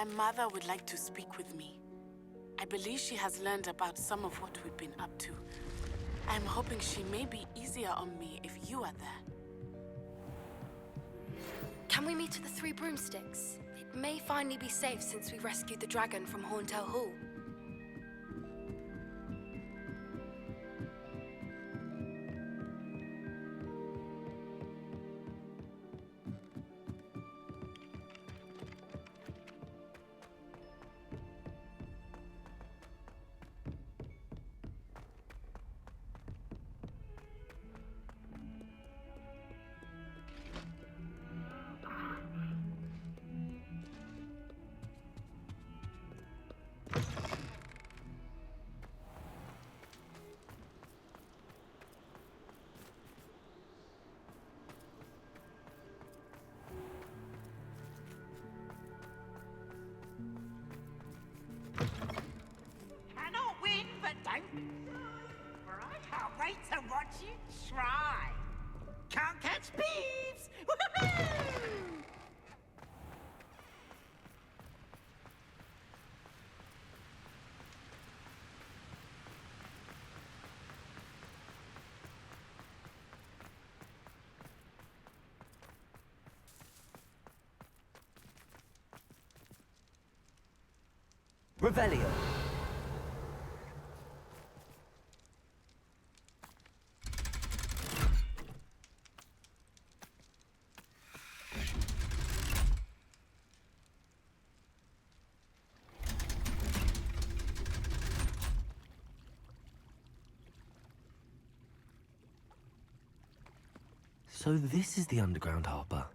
My mother would like to speak with me. I believe she has learned about some of what we've been up to. I'm hoping she may be easier on me if you are there. Can we meet at the Three Broomsticks? It may finally be safe since we rescued the dragon from Horntail Hall. Cannot win, but don't be for I can't wait to watch you try. Can't catch thieves! Woohoo! Revelio. So this is the underground harbor.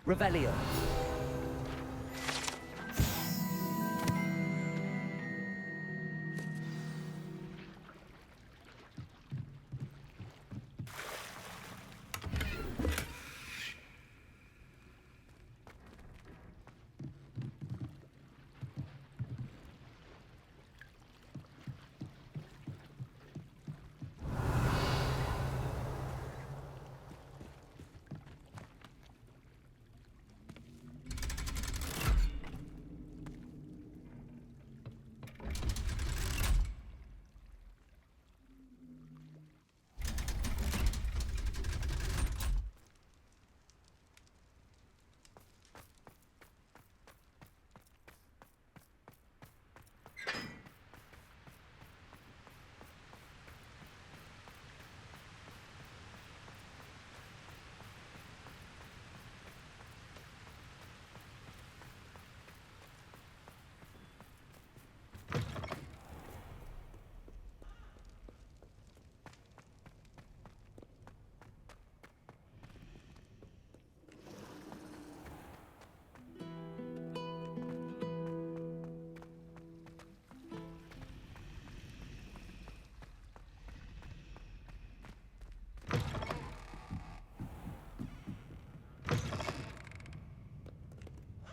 Revelio.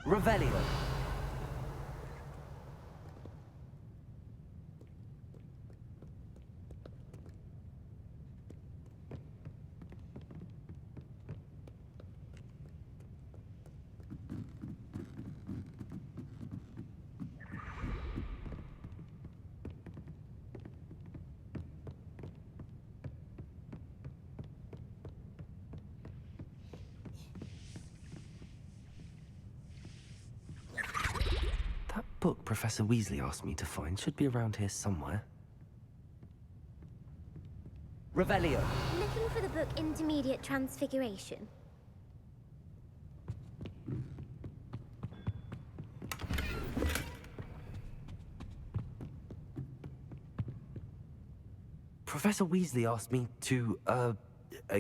Revelio. That book Professor Weasley asked me to find should be around here somewhere. Revelio. Looking for the book Intermediate Transfiguration. Professor Weasley asked me to,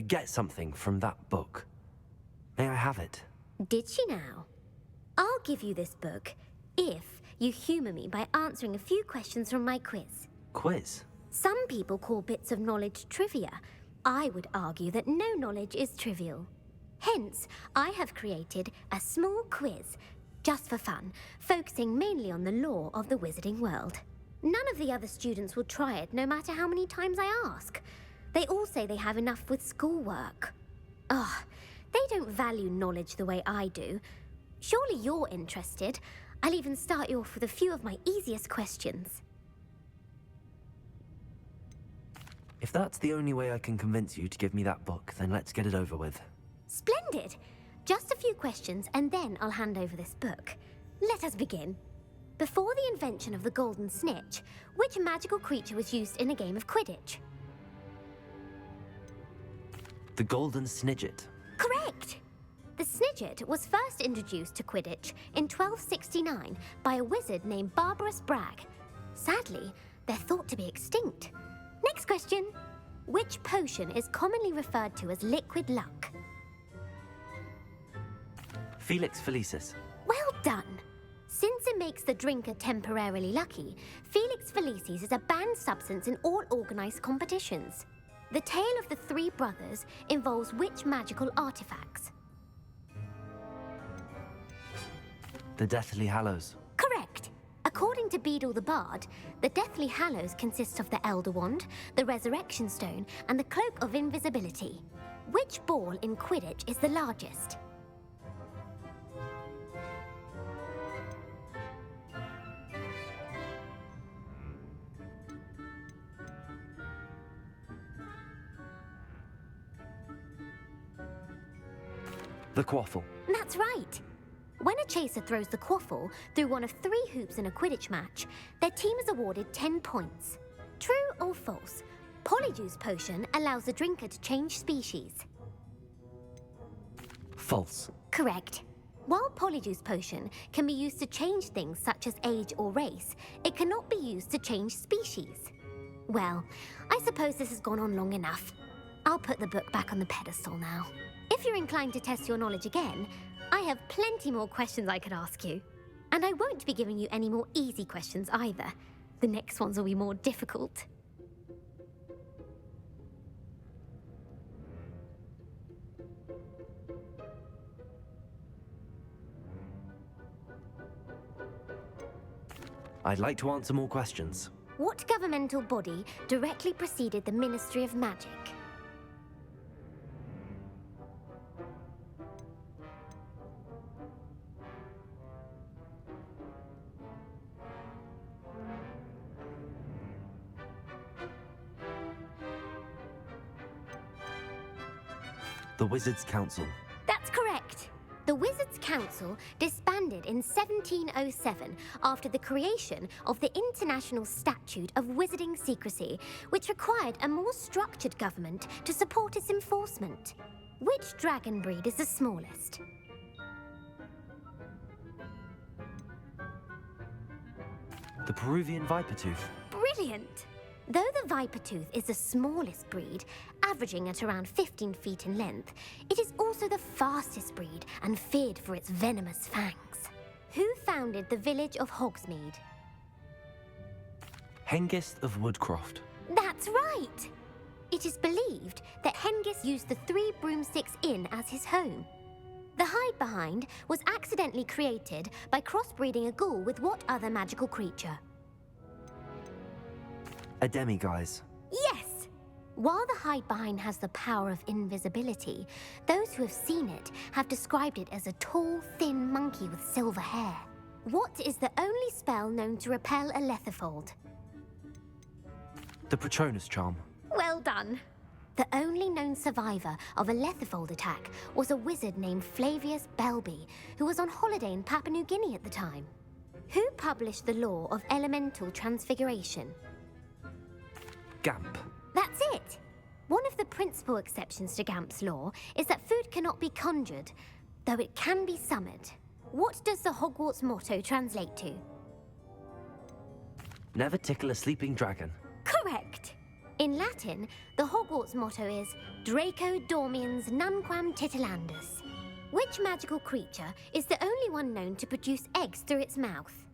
get something from that book. May I have it? Did she now? I'll give you this book if you humour me by answering a few questions from my quiz. Quiz? Some people call bits of knowledge trivia. I would argue that no knowledge is trivial. Hence, I have created a small quiz, just for fun, focusing mainly on the lore of the wizarding world. None of the other students will try it, no matter how many times I ask. They all say they have enough with schoolwork. Ugh, they don't value knowledge the way I do. Surely you're interested. I'll even start you off with a few of my easiest questions. If that's the only way I can convince you to give me that book, then let's get it over with. Splendid! Just a few questions and then I'll hand over this book. Let us begin. Before the invention of the golden snitch, which magical creature was used in a game of Quidditch? The Golden Snidget. Correct! The Snidget was first introduced to Quidditch in 1269 by a wizard named Barbarous Bragg. Sadly, they're thought to be extinct. Next question. Which potion is commonly referred to as liquid luck? Felix Felicis. Well done! Since it makes the drinker temporarily lucky, Felix Felicis is a banned substance in all organised competitions. The tale of the three brothers involves which magical artifacts? The Deathly Hallows. Correct! According to Beedle the Bard, the Deathly Hallows consists of the Elder Wand, the Resurrection Stone, and the Cloak of Invisibility. Which ball in Quidditch is the largest? The Quaffle. That's right! When a chaser throws the quaffle through one of 3 hoops in a Quidditch match, their team is awarded 10 points. True or false? Polyjuice Potion allows the drinker to change species. False. Correct. While Polyjuice Potion can be used to change things such as age or race, it cannot be used to change species. Well, I suppose this has gone on long enough. I'll put the book back on the pedestal now. If you're inclined to test your knowledge again, I have plenty more questions I could ask you. And I won't be giving you any more easy questions either. The next ones will be more difficult. I'd like to answer more questions. What governmental body directly preceded the Ministry of Magic? The Wizards' Council. That's correct. The Wizards' Council disbanded in 1707 after the creation of the International Statute of Wizarding Secrecy, which required a more structured government to support its enforcement. Which dragon breed is the smallest? The Peruvian Vipertooth. Brilliant! Though the Vipertooth is the smallest breed, averaging at around 15 feet in length, it is also the fastest breed and feared for its venomous fangs. Who founded the village of Hogsmeade? Hengist of Woodcroft. That's right! It is believed that Hengist used the 3 Broomsticks Inn as his home. The hide-behind was accidentally created by crossbreeding a ghoul with what other magical creature? A Demiguise. Yes! While the hide-behind has the power of invisibility, those who have seen it have described it as a tall, thin monkey with silver hair. What is the only spell known to repel a Lethifold? The Patronus Charm. Well done! The only known survivor of a Lethifold attack was a wizard named Flavius Belby, who was on holiday in Papua New Guinea at the time. Who published the law of elemental transfiguration? Gamp. That's it! One of the principal exceptions to Gamp's law is that food cannot be conjured, though it can be summoned. What does the Hogwarts motto translate to? Never tickle a sleeping dragon. Correct! In Latin, the Hogwarts motto is Draco Dormiens Nunquam Titilandus. Which magical creature is the only one known to produce eggs through its mouth?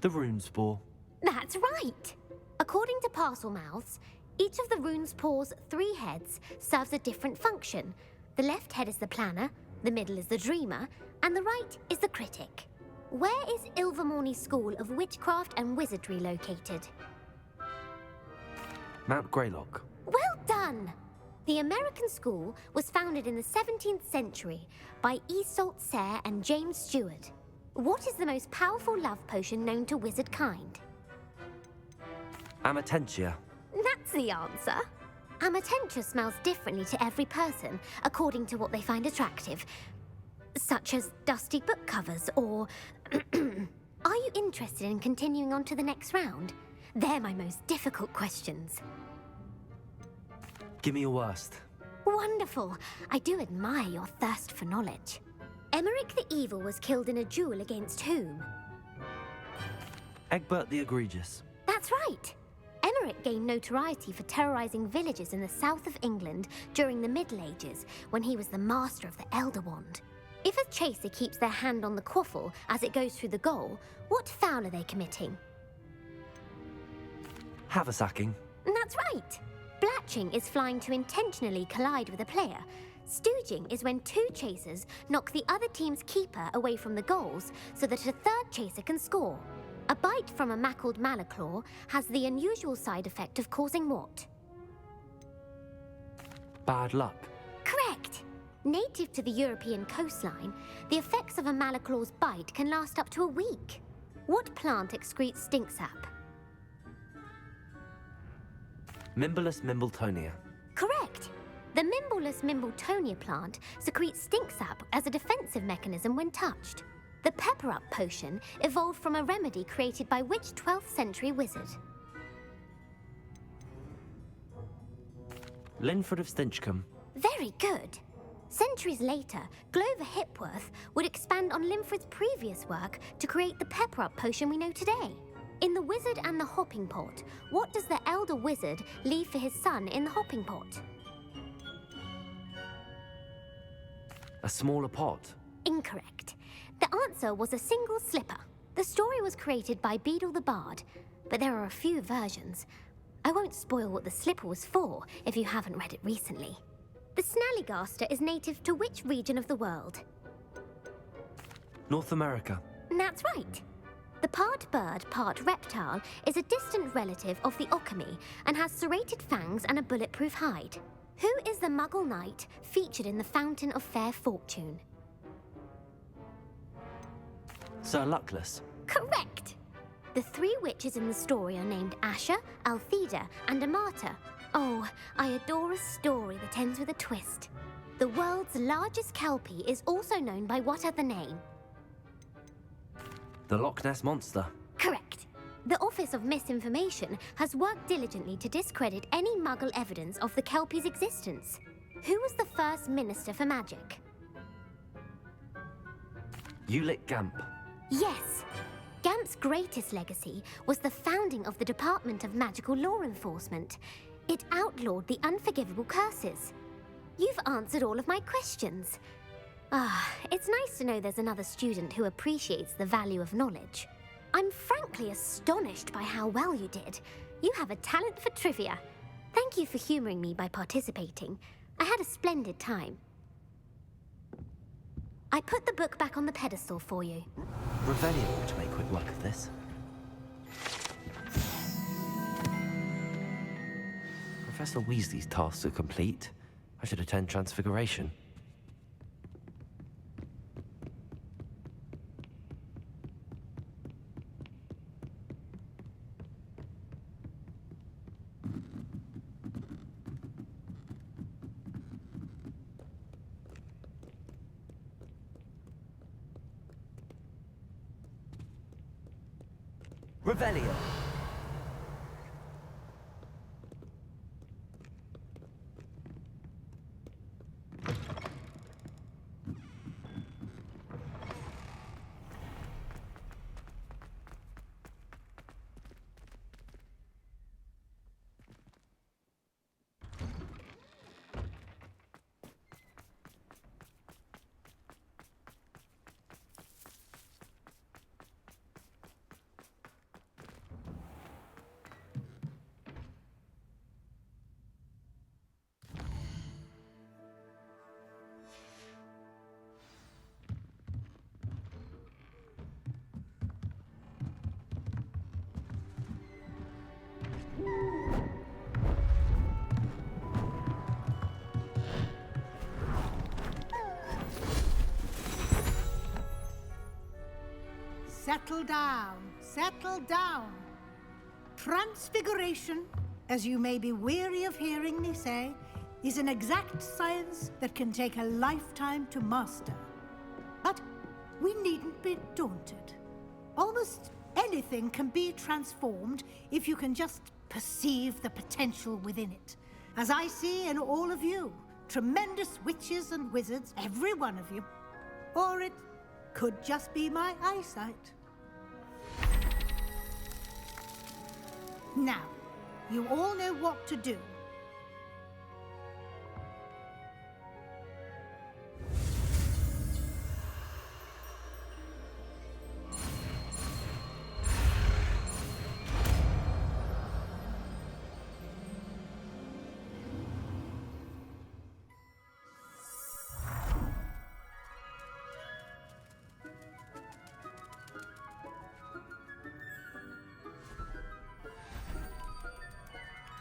The rune spore. That's right! According to Parselmouths, each of the rune spore's 3 heads serves a different function. The left head is the planner, the middle is the dreamer, and the right is the critic. Where is Ilvermorny School of Witchcraft and Wizardry located? Mount Greylock. Well done! The American school was founded in the 17th century by Iseult Sayre and James Stewart. What is the most powerful love potion known to wizard kind? Amatentia. That's the answer. Amatentia smells differently to every person, according to what they find attractive, such as dusty book covers or... Are you interested in continuing on to the next round? They're my most difficult questions. Give me your worst. Wonderful. I do admire your thirst for knowledge. Emmerich the Evil was killed in a duel against whom? Egbert the Egregious. That's right. Emmerich gained notoriety for terrorizing villages in the south of England during the Middle Ages, when he was the master of the Elder Wand. If a chaser keeps their hand on the quaffle as it goes through the goal, what foul are they committing? Haversacking. That's right. Blatching is flying to intentionally collide with a player. Stooging is when 2 chasers knock the other team's keeper away from the goals so that a 3rd chaser can score. A bite from a mackled malaclaw has the unusual side effect of causing what? Bad luck. Correct! Native to the European coastline, the effects of a malaclaw's bite can last up to a week. What plant excretes stink sap? Mimbolus Mimbletonia. Correct! The Mimbolus Mimbletonia plant secretes stink sap as a defensive mechanism when touched. The pepper-up potion evolved from a remedy created by which 12th century wizard? Linford of Stinchcombe. Very good. Centuries later, Glover Hipworth would expand on Linford's previous work to create the pepper-up potion we know today. In The Wizard and the Hopping Pot, what does the elder wizard leave for his son in the hopping pot? A smaller pot. Incorrect. The answer was a single slipper. The story was created by Beadle the Bard, but there are a few versions. I won't spoil what the slipper was for if you haven't read it recently. The Snallygaster is native to which region of the world? North America. That's right. The part bird, part reptile is a distant relative of the Occamy and has serrated fangs and a bulletproof hide. Who is the Muggle knight featured in the Fountain of Fair Fortune? Sir Luckless. Correct! The 3 witches in the story are named Asha, Altheda, and Amata. Oh, I adore a story that ends with a twist. The world's largest kelpie is also known by what other name? The Loch Ness Monster. Correct. The Office of Misinformation has worked diligently to discredit any Muggle evidence of the kelpie's existence. Who was the first Minister for Magic? Ulick Gamp. Yes. Gamp's greatest legacy was the founding of the Department of Magical Law Enforcement. It outlawed the unforgivable curses. You've answered all of my questions. It's nice to know there's another student who appreciates the value of knowledge. I'm frankly astonished by how well you did. You have a talent for trivia. Thank you for humoring me by participating. I had a splendid time. I put the book back on the pedestal for you. Revelio ought to make quick work of this. Professor Weasley's tasks are complete. I should attend Transfiguration. Revelio. settle down. Settle down. Transfiguration, as you may be weary of hearing me say, is an exact science that can take a lifetime to master. But we needn't be daunted. Almost anything can be transformed if you can just perceive the potential within it. As I see in all of you, tremendous witches and wizards, every one of you. Or it could just be my eyesight. Now, you all know what to do.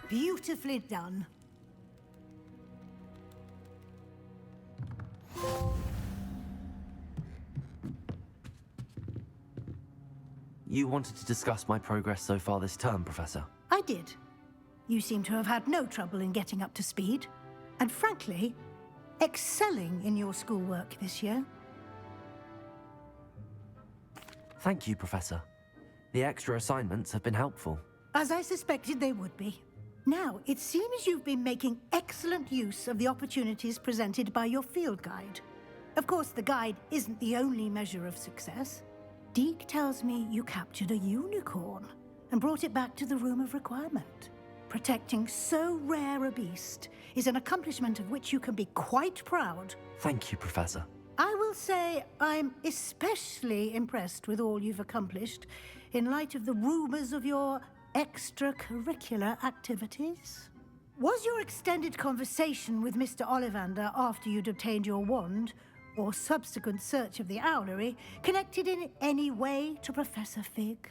Beautifully done. You wanted to discuss my progress so far this term, Professor? I did. You seem to have had no trouble in getting up to speed. And frankly, excelling in your schoolwork this year. Thank you, Professor. The extra assignments have been helpful. As I suspected they would be. Now, it seems you've been making excellent use of the opportunities presented by your field guide. Of course, the guide isn't the only measure of success. Deke tells me you captured a unicorn and brought it back to the Room of Requirement. Protecting so rare a beast is an accomplishment of which you can be quite proud. Thank you, Professor. I will say I'm especially impressed with all you've accomplished in light of the rumors of your extracurricular activities. Was your extended conversation with Mr. Ollivander after you'd obtained your wand, or subsequent search of the owlery, connected in any way to Professor Fig?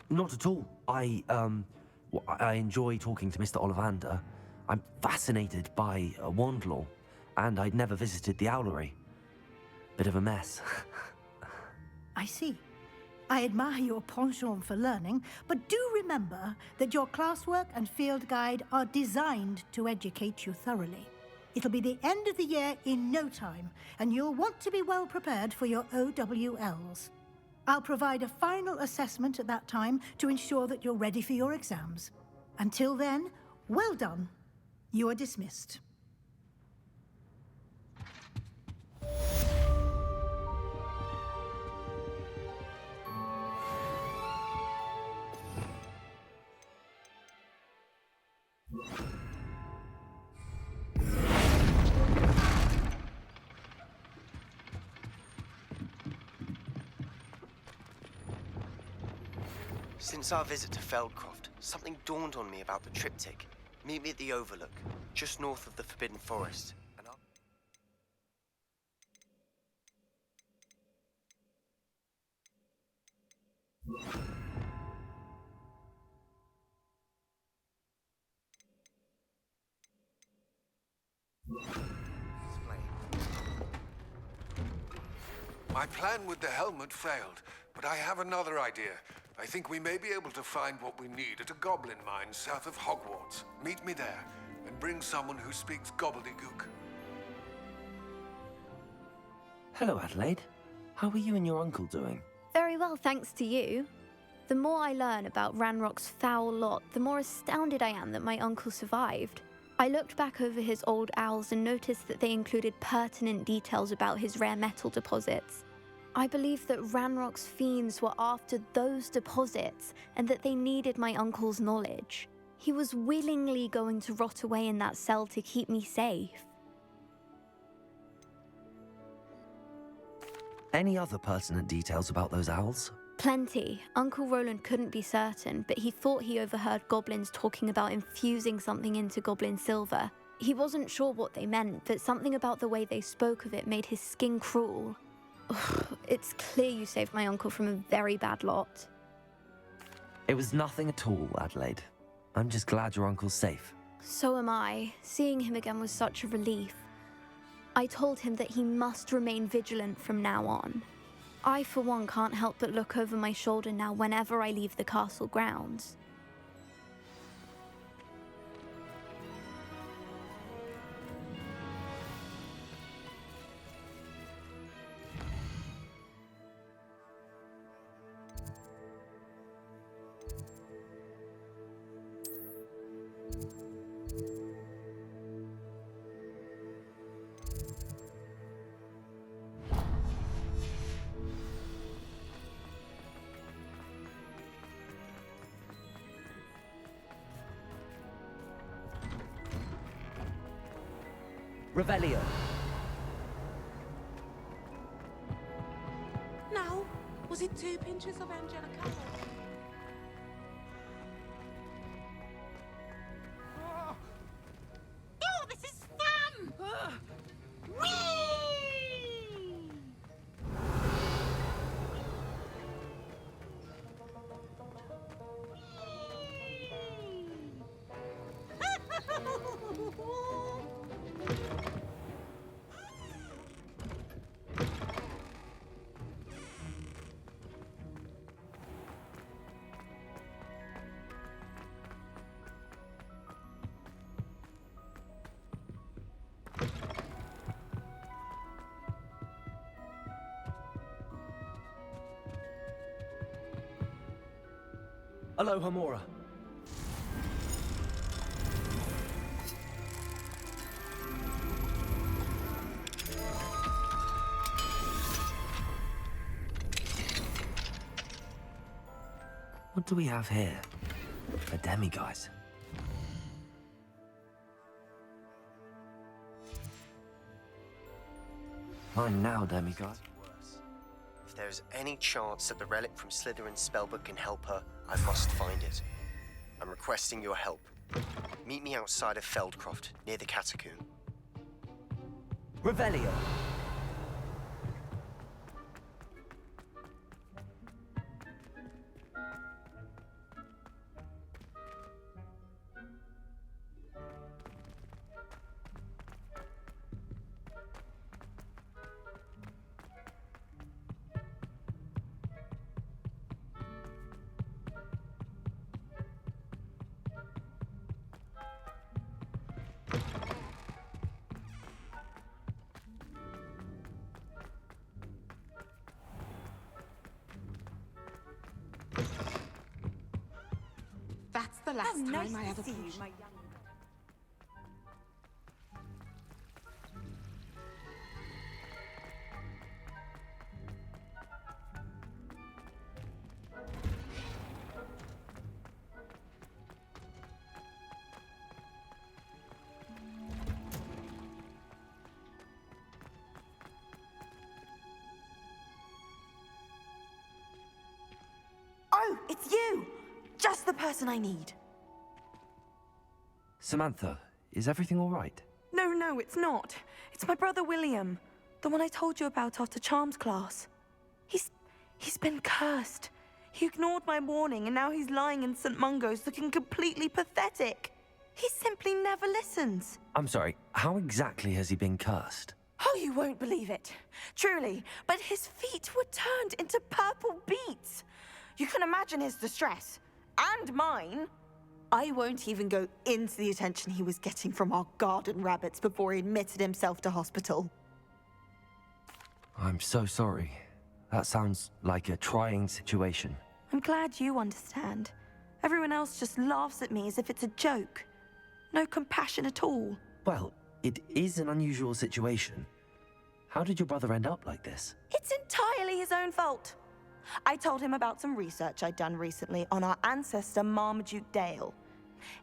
Not at all. I enjoy talking to Mr. Ollivander. I'm fascinated by wand lore, and I'd never visited the owlery. Bit of a mess. I see. I admire your penchant for learning, but do remember that your classwork and field guide are designed to educate you thoroughly. It'll be the end of the year in no time, and you'll want to be well prepared for your OWLs. I'll provide a final assessment at that time to ensure that you're ready for your exams. Until then, well done. You are dismissed. Since our visit to Feldcroft, something dawned on me about the triptych. Meet me at the Overlook, just north of the Forbidden Forest, and I'll... My plan with the helmet failed, but I have another idea. I think we may be able to find what we need at a goblin mine south of Hogwarts. Meet me there, and bring someone who speaks gobbledygook. Hello, Adelaide. How are you and your uncle doing? Very well, thanks to you. The more I learn about Ranrock's foul lot, the more astounded I am that my uncle survived. I looked back over his old owls and noticed that they included pertinent details about his rare metal deposits. I believe that Ranrock's fiends were after those deposits and that they needed my uncle's knowledge. He was willingly going to rot away in that cell to keep me safe. Any other pertinent details about those owls? Plenty. Uncle Roland couldn't be certain, but he thought he overheard goblins talking about infusing something into goblin silver. He wasn't sure what they meant, but something about the way they spoke of it made his skin crawl. It's clear you saved my uncle from a very bad lot. It was nothing at all, Adelaide. I'm just glad your uncle's safe. So am I. Seeing him again was such a relief. I told him that he must remain vigilant from now on. I, for one, can't help but look over my shoulder now whenever I leave the castle grounds. Revelio. Now, was it 2 pinches of Angelica? Oh, this is fun! Whee! Hello, Hamora. What do we have here? A demiguise. Fine now, demiguise. If there's any chance that the relic from Slytherin's spellbook can help her, I must find it. I'm requesting your help. Meet me outside of Feldcroft, near the catacomb. Revelio. That's the last time I ever see you, pushed. my young... Oh, it's you! Just the person I need. Samantha, is everything all right? No, it's not. It's my brother William. The one I told you about after Charms class. He's been cursed. He ignored my warning and now he's lying in St. Mungo's looking completely pathetic. He simply never listens. I'm sorry, how exactly has he been cursed? Oh, you won't believe it. Truly, but his feet were turned into purple beets. You can imagine his distress. And mine. I won't even go into the attention he was getting from our garden rabbits before he admitted himself to hospital. I'm so sorry. That sounds like a trying situation. I'm glad you understand. Everyone else just laughs at me as if it's a joke. No compassion at all. Well, it is an unusual situation. How did your brother end up like this? It's entirely his own fault. I told him about some research I'd done recently on our ancestor Marmaduke Dale.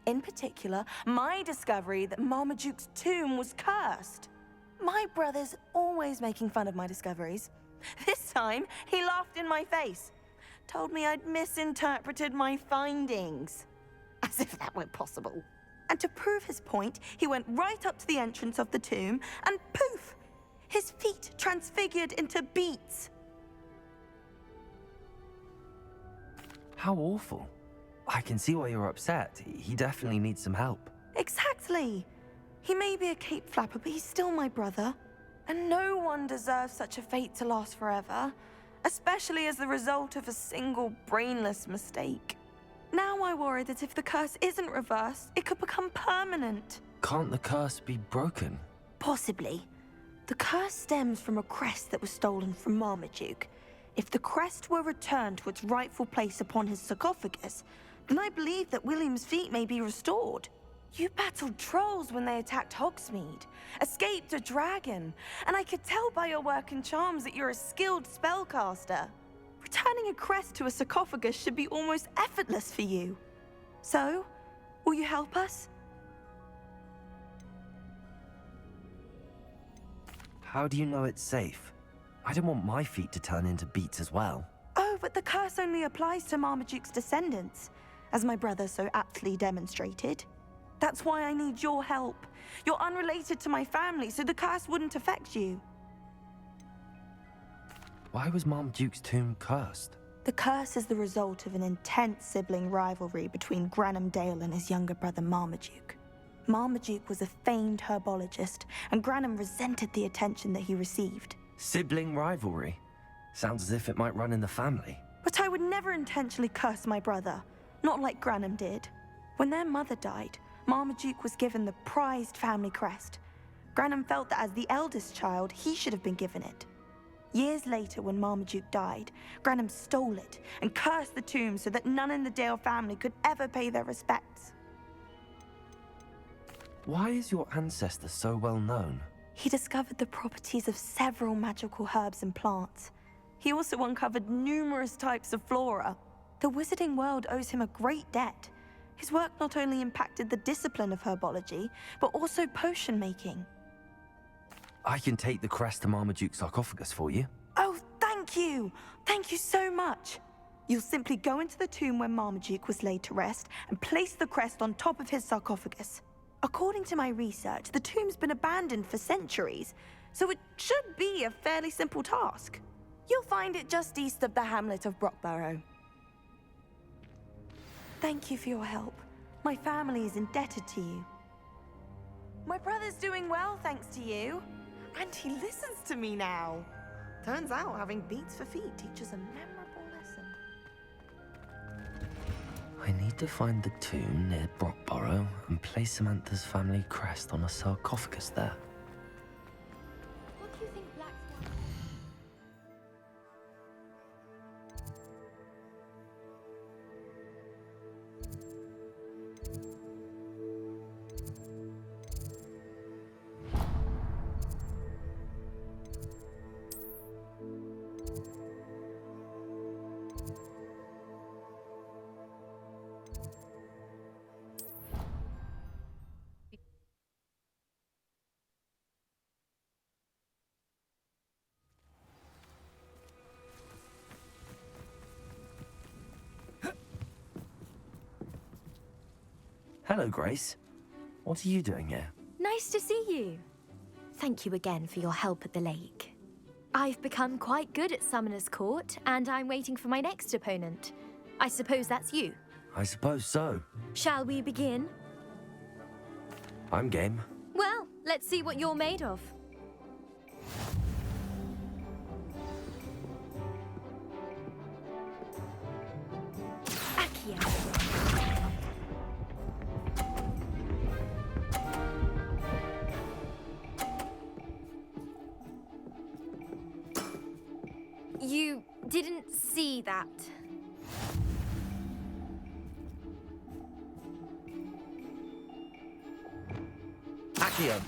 In particular, my discovery that Marmaduke's tomb was cursed. My brother's always making fun of my discoveries. This time, he laughed in my face. Told me I'd misinterpreted my findings. As if that were possible. And to prove his point, he went right up to the entrance of the tomb and poof! His feet transfigured into beets. How awful. I can see why you're upset. He definitely needs some help. Exactly. He may be a cape flapper, but he's still my brother. And no one deserves such a fate to last forever, especially as the result of a single brainless mistake. Now I worry that if the curse isn't reversed, it could become permanent. Can't the curse be broken? Possibly. The curse stems from a crest that was stolen from Marmaduke. If the crest were returned to its rightful place upon his sarcophagus, then I believe that William's feat may be restored. You battled trolls when they attacked Hogsmeade, escaped a dragon, and I could tell by your work and charms that you're a skilled spellcaster. Returning a crest to a sarcophagus should be almost effortless for you. So, will you help us? How do you know it's safe? I don't want my feet to turn into beats as well. Oh, but the curse only applies to Marmaduke's descendants, as my brother so aptly demonstrated. That's why I need your help. You're unrelated to my family, so the curse wouldn't affect you. Why was Marmaduke's tomb cursed? The curse is the result of an intense sibling rivalry between Granham Dale and his younger brother Marmaduke. Marmaduke was a famed herbologist, and Granham resented the attention that he received. Sibling rivalry? Sounds as if it might run in the family. But I would never intentionally curse my brother, not like Granham did. When their mother died, Marmaduke was given the prized family crest. Granham felt that as the eldest child, he should have been given it. Years later, when Marmaduke died, Granham stole it and cursed the tomb so that none in the Dale family could ever pay their respects. Why is your ancestor so well known? He discovered the properties of several magical herbs and plants. He also uncovered numerous types of flora. The wizarding world owes him a great debt. His work not only impacted the discipline of herbology, but also potion making. I can take the crest to Marmaduke's sarcophagus for you. Oh, thank you! Thank you so much! You'll simply go into the tomb where Marmaduke was laid to rest and place the crest on top of his sarcophagus. According to my research, the tomb's been abandoned for centuries, so it should be a fairly simple task. You'll find it just east of the hamlet of Brockborough. Thank you for your help. My family is indebted to you. My brother's doing well, thanks to you. And he listens to me now. Turns out having beats for feet teaches a memorable lesson. I need to find the tomb near Brockborough and place Samantha's family crest on a sarcophagus there. What do you think Black Swan... Hello, Grace. What are you doing here? Nice to see you. Thank you again for your help at the lake. I've become quite good at Summoner's Court, and I'm waiting for my next opponent. I suppose that's you. I suppose so. Shall we begin? I'm game. Well, let's see what you're made of. Accio. You didn't see that. Accio.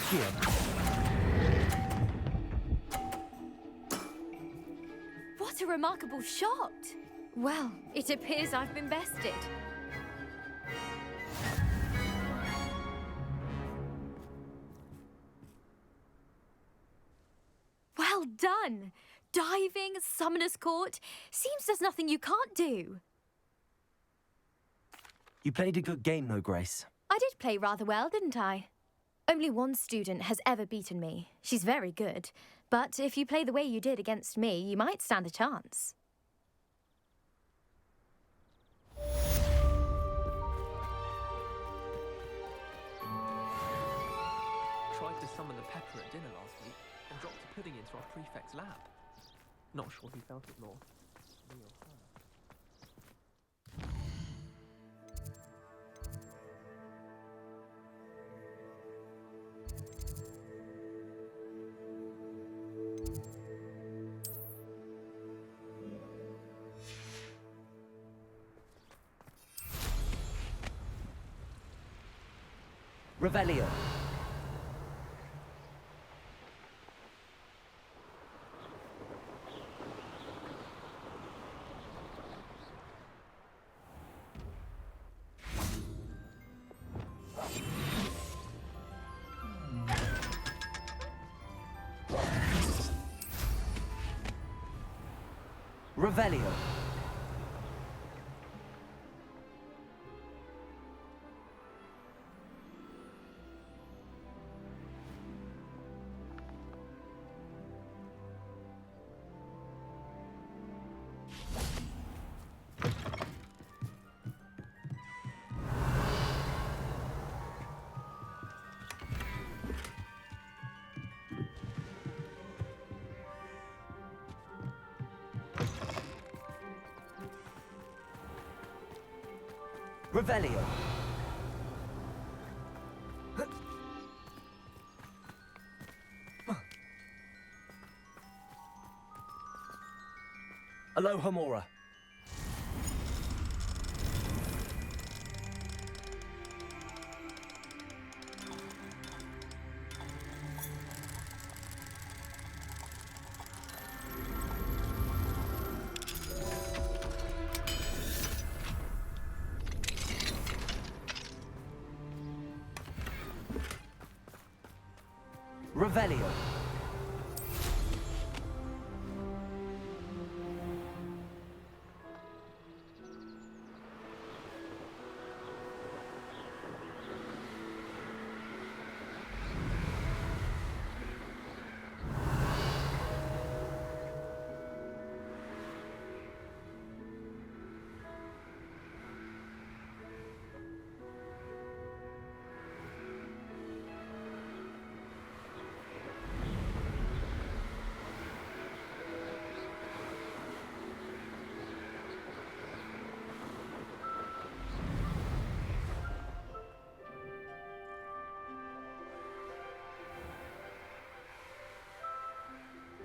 Accio. What a remarkable shot! Well, it appears I've been bested. Well done! Diving, Summoner's Court. Seems there's nothing you can't do. You played a good game, though, Grace. I did play rather well, didn't I? Only one student has ever beaten me. She's very good. But if you play the way you did against me, you might stand a chance. Tried to summon the pepper at dinner last week and dropped a pudding into our prefect's lab. Not sure who felt it more, me or her. Revelio. Revelio. Revelio. Aloha Mora. Revelio.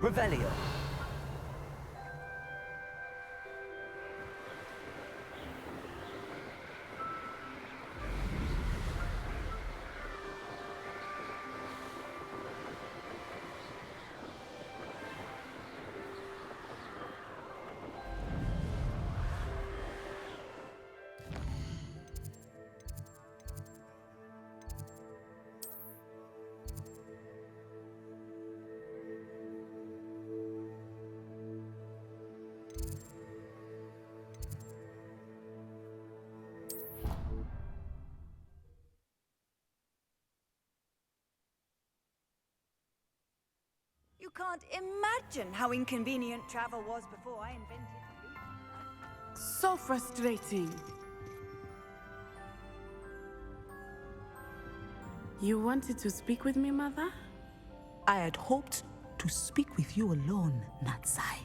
Revelio. You can't imagine how inconvenient travel was before I invented it. So frustrating. You wanted to speak with me, Mother? I had hoped to speak with you alone, Natsai.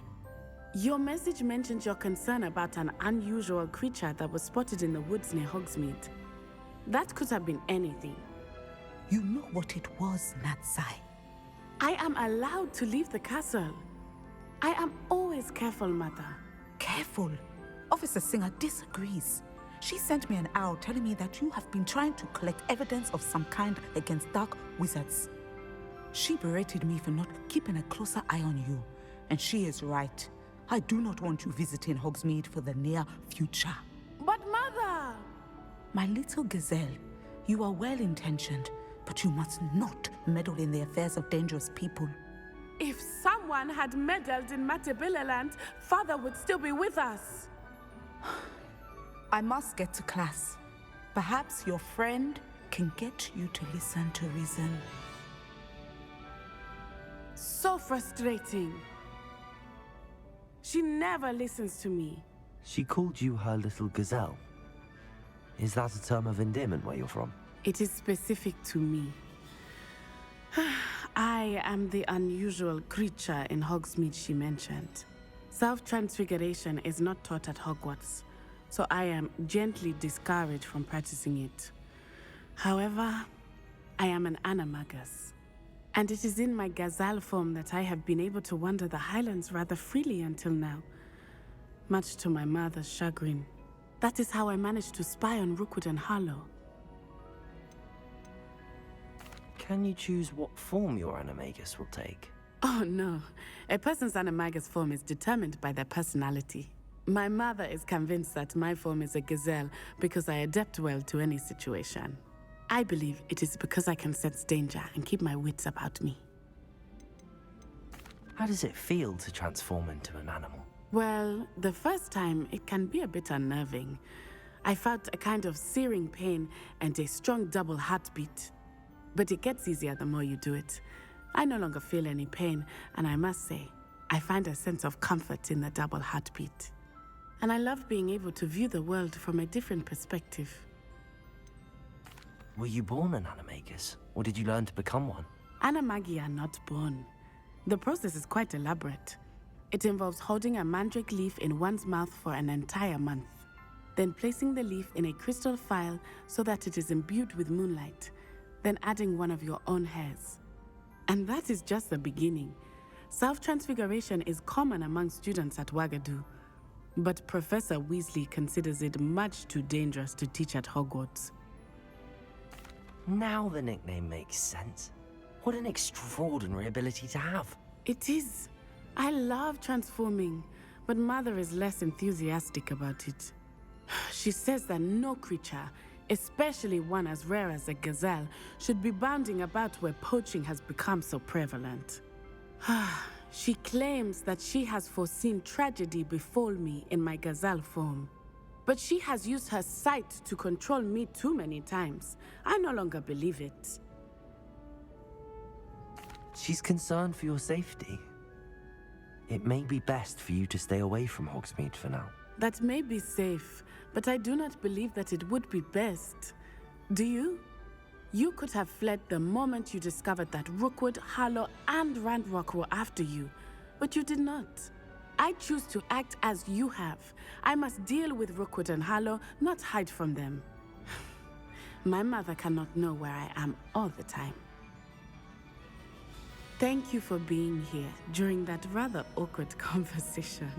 Your message mentioned your concern about an unusual creature that was spotted in the woods near Hogsmeade. That could have been anything. You know what it was, Natsai. I am allowed to leave the castle. I am always careful, Mother. Careful. Officer Singer disagrees. She sent me an owl telling me that you have been trying to collect evidence of some kind against dark wizards. She berated me for not keeping a closer eye on you, and she is right. I do not want you visiting Hogsmeade for the near future. But Mother! My little gazelle, you are well-intentioned, but you must not meddle in the affairs of dangerous people. If someone had meddled in Matabeleland, Father would still be with us. I must get to class. Perhaps your friend can get you to listen to reason. So frustrating. She never listens to me. She called you her little gazelle. Is that a term of endearment where you're from? It is specific to me. I am the unusual creature in Hogsmeade she mentioned. Self-transfiguration is not taught at Hogwarts, so I am gently discouraged from practicing it. However, I am an animagus, and it is in my gazelle form that I have been able to wander the Highlands rather freely until now, much to my mother's chagrin. That is how I managed to spy on Rookwood and Harlow. Can you choose what form your animagus will take? Oh no, a person's animagus form is determined by their personality. My mother is convinced that my form is a gazelle because I adapt well to any situation. I believe it is because I can sense danger and keep my wits about me. How does it feel to transform into an animal? Well, the first time it can be a bit unnerving. I felt a kind of searing pain and a strong double heartbeat. But it gets easier the more you do it. I no longer feel any pain, and I must say, I find a sense of comfort in the double heartbeat. And I love being able to view the world from a different perspective. Were you born an animagus, or did you learn to become one? Animagi are not born. The process is quite elaborate. It involves holding a mandrake leaf in one's mouth for an entire month, then placing the leaf in a crystal phial so that it is imbued with moonlight, then adding one of your own hairs. And that is just the beginning. Self-transfiguration is common among students at Wagadu, but Professor Weasley considers it much too dangerous to teach at Hogwarts. Now the nickname makes sense. What an extraordinary ability to have. It is. I love transforming, but Mother is less enthusiastic about it. She says that no creature, especially one as rare as a gazelle, should be bounding about where poaching has become so prevalent. She claims that she has foreseen tragedy befall me in my gazelle form. But she has used her sight to control me too many times. I no longer believe it. She's concerned for your safety. It may be best for you to stay away from Hogsmeade for now. That may be safe, but I do not believe that it would be best. Do you? You could have fled the moment you discovered that Rookwood, Harlow, and Ranrock were after you, but you did not. I choose to act as you have. I must deal with Rookwood and Harlow, not hide from them. My mother cannot know where I am all the time. Thank you for being here during that rather awkward conversation.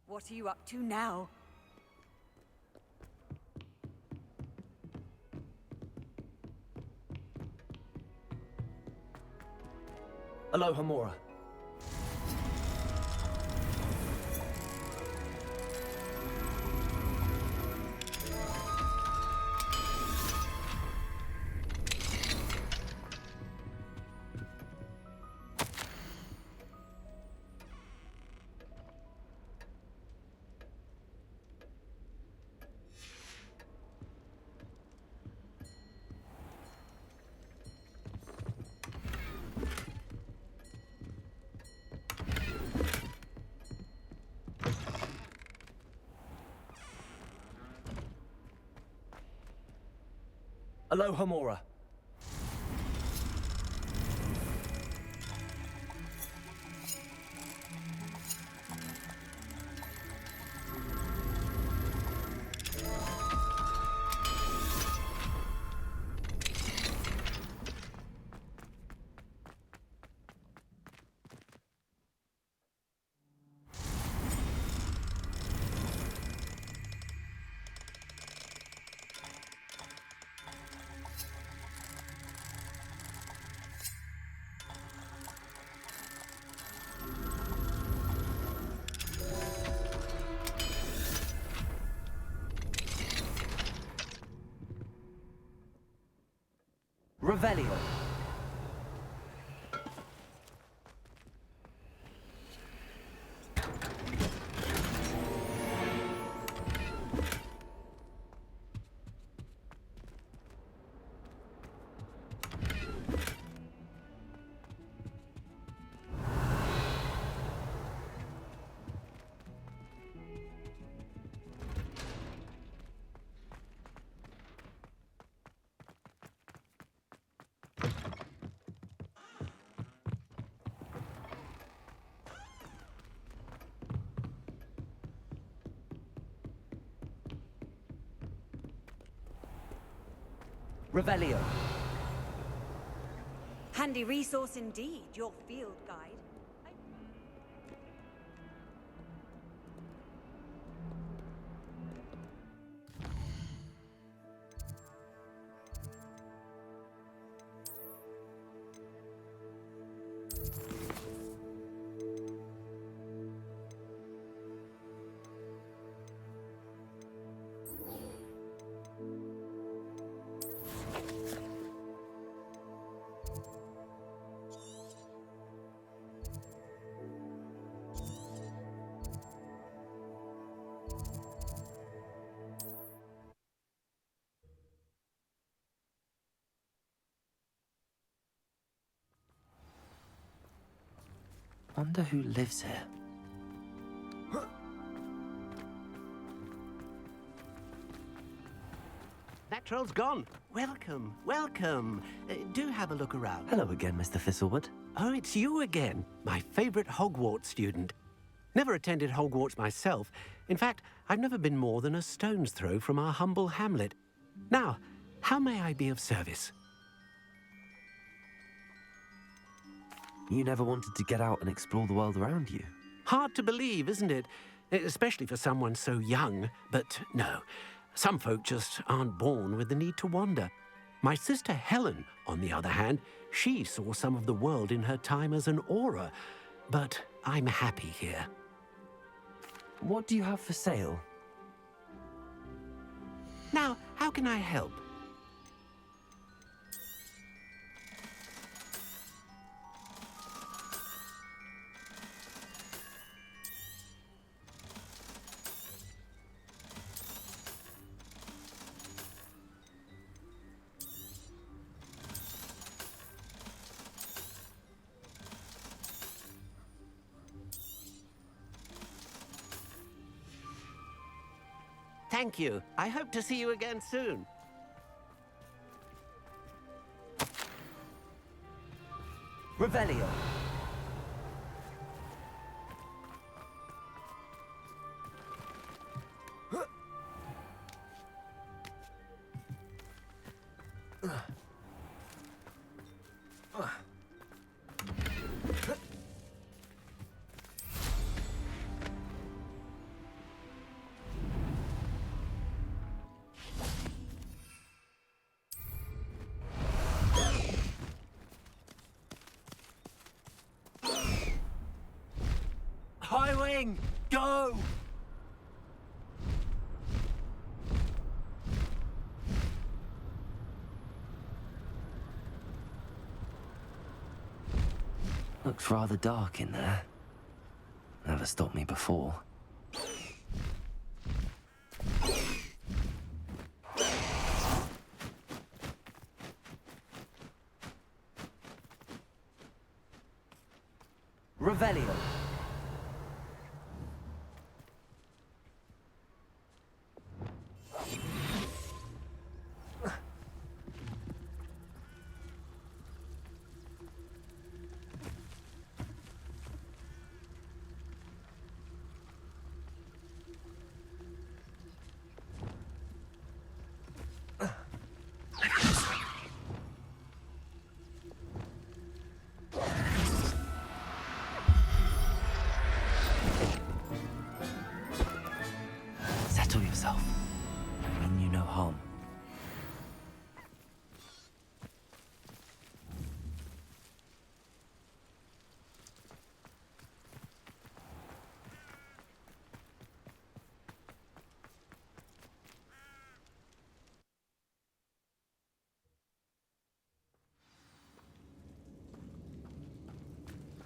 What are you up to now? Aloha, Mora. Aloha Mora. Revelio. Revelio. Handy resource indeed, your field guide. Wonder who lives here. That troll's gone. Welcome, welcome. Do have a look around. Hello again, Mr. Thistlewood. Oh, it's you again. My favorite Hogwarts student. Never attended Hogwarts myself. In fact, I've never been more than a stone's throw from our humble hamlet. Now, how may I be of service? You never wanted to get out and explore the world around you. Hard to believe, isn't it? Especially for someone so young. But no, some folk just aren't born with the need to wander. My sister Helen, on the other hand, she saw some of the world in her time as an aura. But I'm happy here. What do you have for sale? Now, how can I help? Thank you. I hope to see you again soon. Revelio. Highwing, go! Looks rather dark in there. Never stopped me before. Revelio.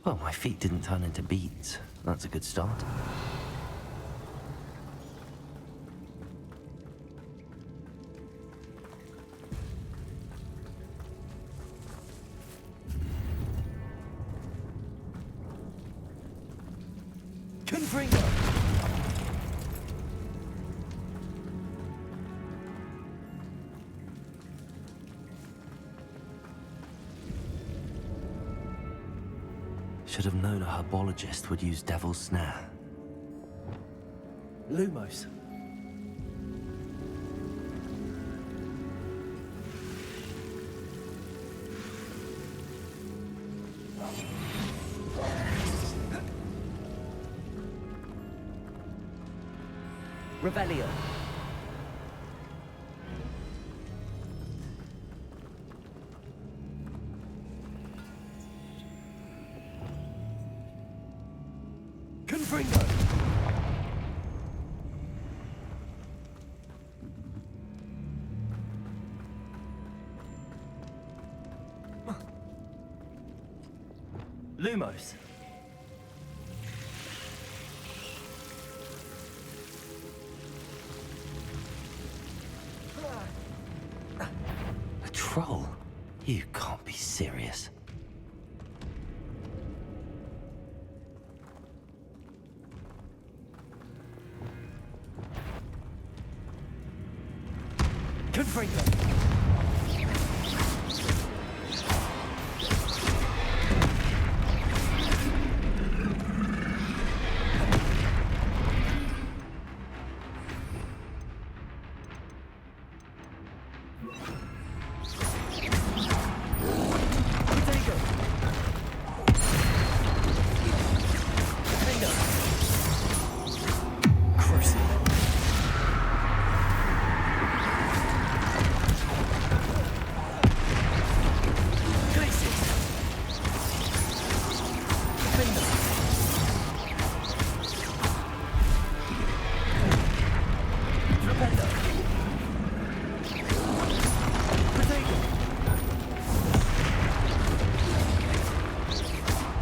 Well, my feet didn't turn into beads. That's a good start. Confringo! Should have known a herbologist would use Devil's Snare. Lumos. Revelio. Confringo. Lumos. A troll? You can't be serious. Confringo.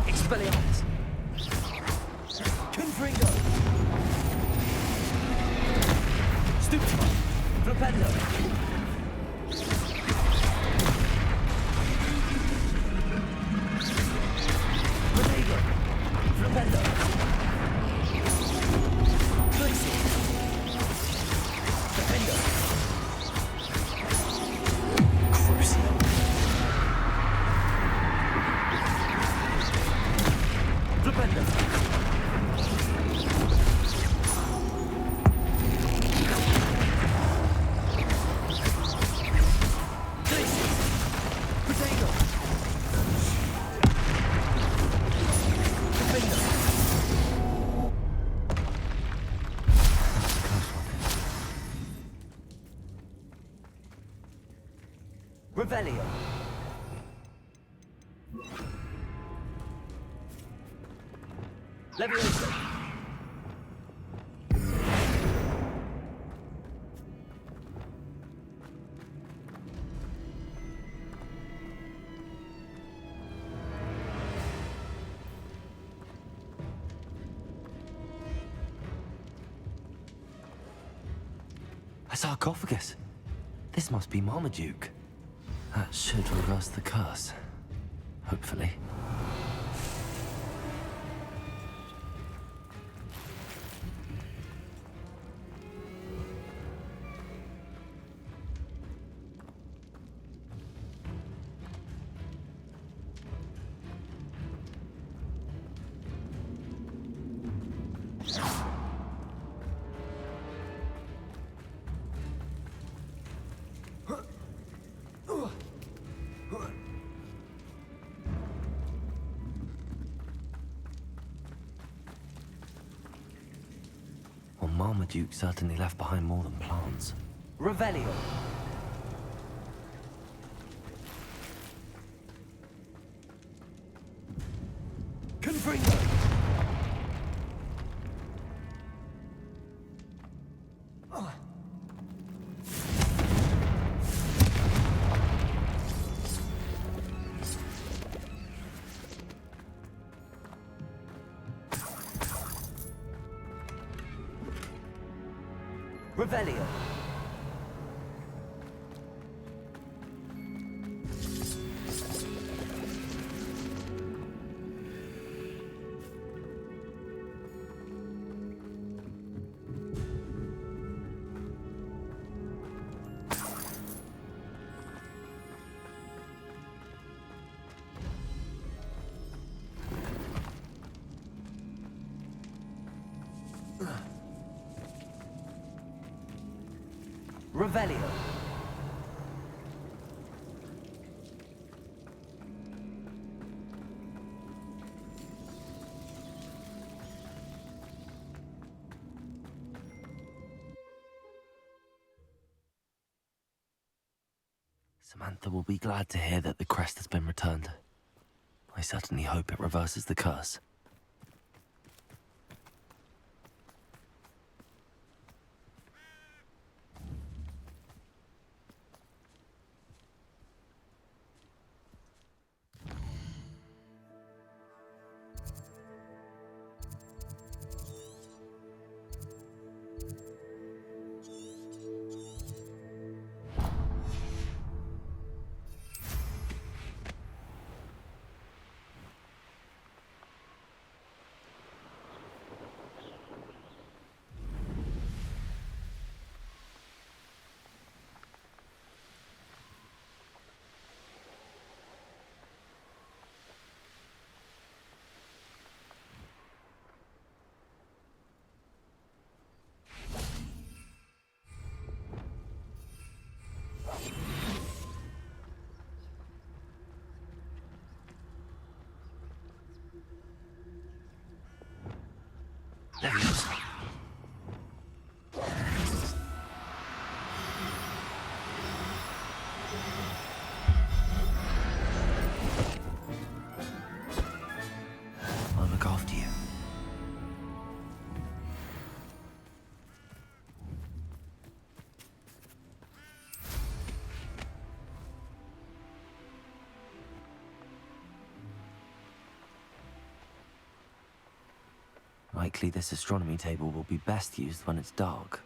Expelliarmus. Confringo. Stupefy. Flipendo. Protego. Flipendo. Glacier. Defendo. Crucio. Flipendo. Revelio. Leviosa. A sarcophagus. This must be Marmaduke. That should reverse the curse. Hopefully. Well, Marmaduke certainly left behind more than plants. Revelio. Confringo. Revelio. Revelio. Samantha will be glad to hear that the crest has been returned. I certainly hope it reverses the curse. Leviosa. I'll look after you. Likely this astronomy table will be best used when it's dark.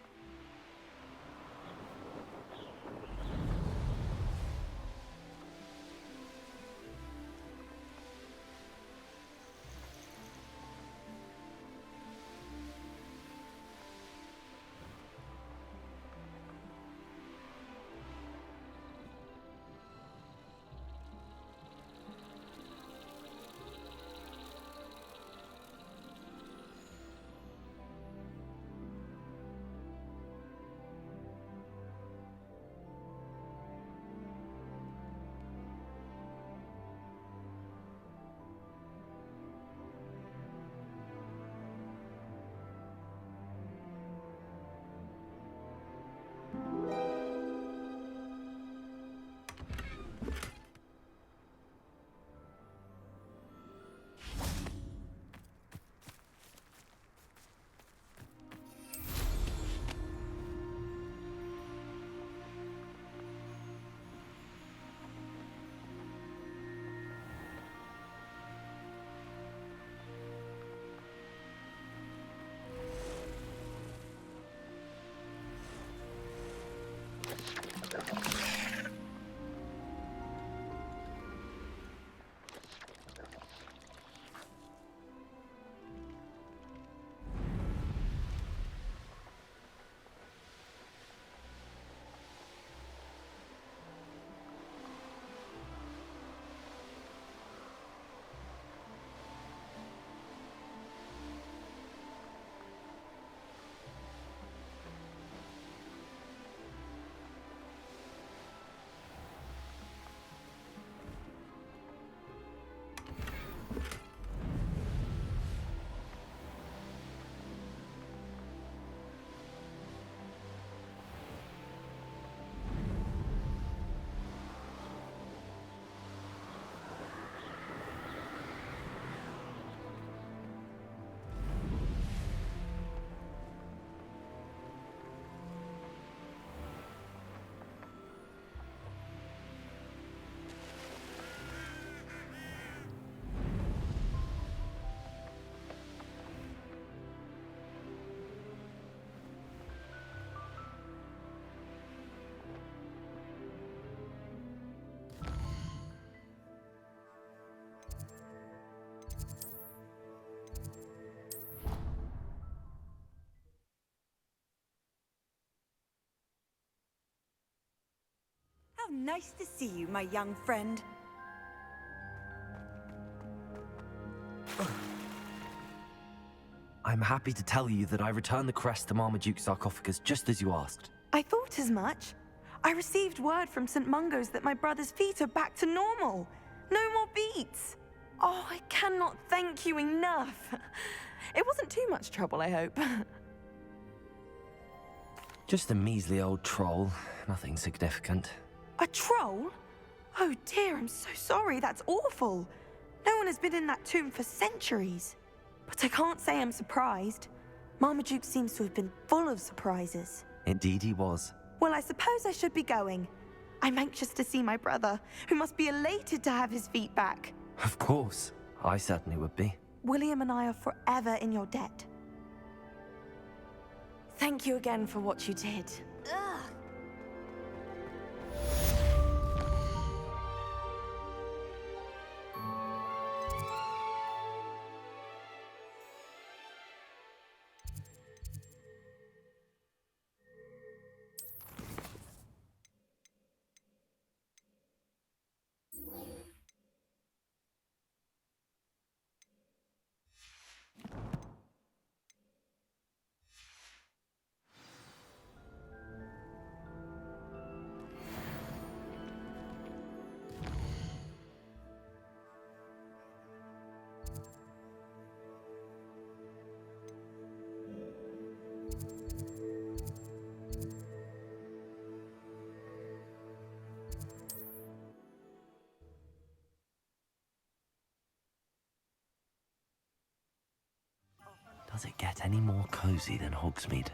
How nice to see you, my young friend. I'm happy to tell you that I returned the crest to Marmaduke's sarcophagus just as you asked. I thought as much. I received word from St. Mungo's that my brother's feet are back to normal. No more beats. Oh, I cannot thank you enough. It wasn't too much trouble, I hope. Just a measly old troll, nothing significant. A troll? Oh dear, I'm so sorry. That's awful. No one has been in that tomb for centuries. But I can't say I'm surprised. Marmaduke seems to have been full of surprises. Indeed he was. Well, I suppose I should be going. I'm anxious to see my brother, who must be elated to have his feet back. Of course. I certainly would be. William and I are forever in your debt. Thank you again for what you did. Ugh. Does it get any more cozy than Hogsmeade?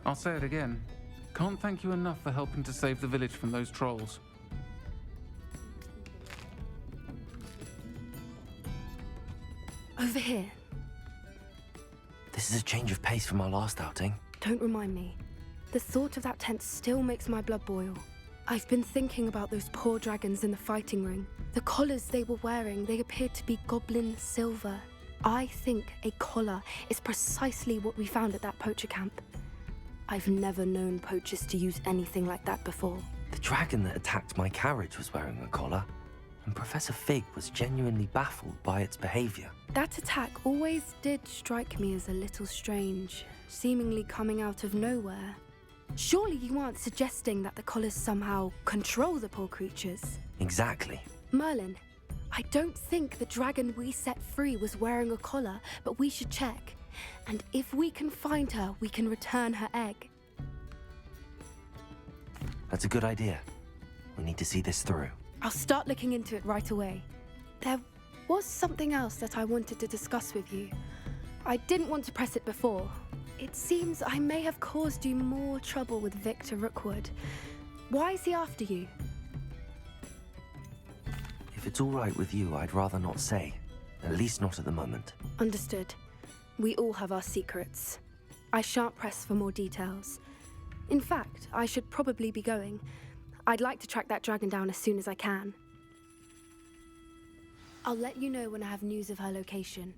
I'll say it again. Can't thank you enough for helping to save the village from those trolls. Over here. This is a change of pace from our last outing. Don't remind me. The thought of that tent still makes my blood boil. I've been thinking about those poor dragons in the fighting ring. The collars they were wearing, they appeared to be goblin silver. I think a collar is precisely what we found at that poacher camp. I've never known poachers to use anything like that before. The dragon that attacked my carriage was wearing a collar, and Professor Fig was genuinely baffled by its behavior. That attack always did strike me as a little strange, seemingly coming out of nowhere. Surely you aren't suggesting that the collars somehow control the poor creatures? Exactly. Merlin, I don't think the dragon we set free was wearing a collar, but we should check. And if we can find her, we can return her egg. That's a good idea. We need to see this through. I'll start looking into it right away. There was something else that I wanted to discuss with you. I didn't want to press it before. It seems I may have caused you more trouble with Victor Rookwood. Why is he after you? If it's all right with you, I'd rather not say. At least not at the moment. Understood. We all have our secrets. I shan't press for more details. In fact, I should probably be going. I'd like to track that dragon down as soon as I can. I'll let you know when I have news of her location.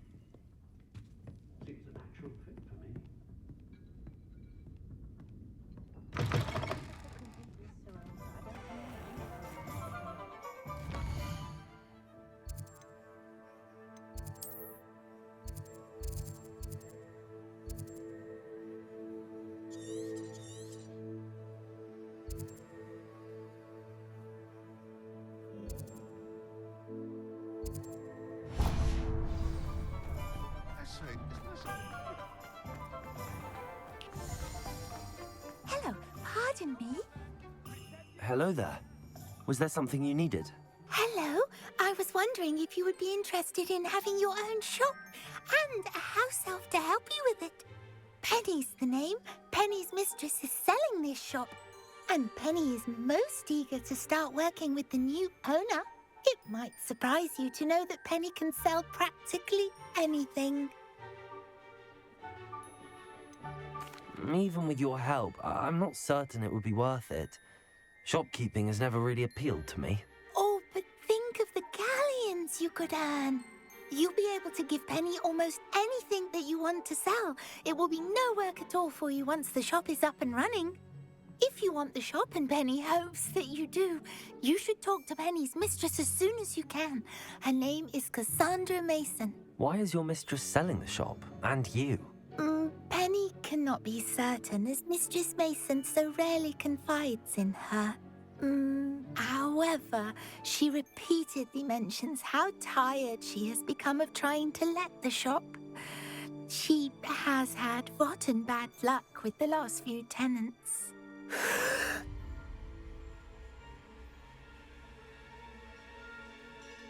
Seems a natural fit for me. Hello, pardon me. Hello there. Was there something you needed? Hello, I was wondering if you would be interested in having your own shop and a house elf to help you with it. Penny's the name. Penny's mistress is selling this shop. And Penny is most eager to start working with the new owner. It might surprise you to know that Penny can sell practically anything. Even with your help, I'm not certain it would be worth it. Shopkeeping has never really appealed to me. Oh, but think of the profits you could earn. You'll be able to give Penny almost anything that you want to sell. It will be no work at all for you once the shop is up and running. If you want the shop and Penny hopes that you do, you should talk to Penny's mistress as soon as you can. Her name is Cassandra Mason. Why is your mistress selling the shop? And you? Penny cannot be certain, as Mistress Mason so rarely confides in her. However, she repeatedly mentions how tired she has become of trying to let the shop. She has had rotten bad luck with the last few tenants.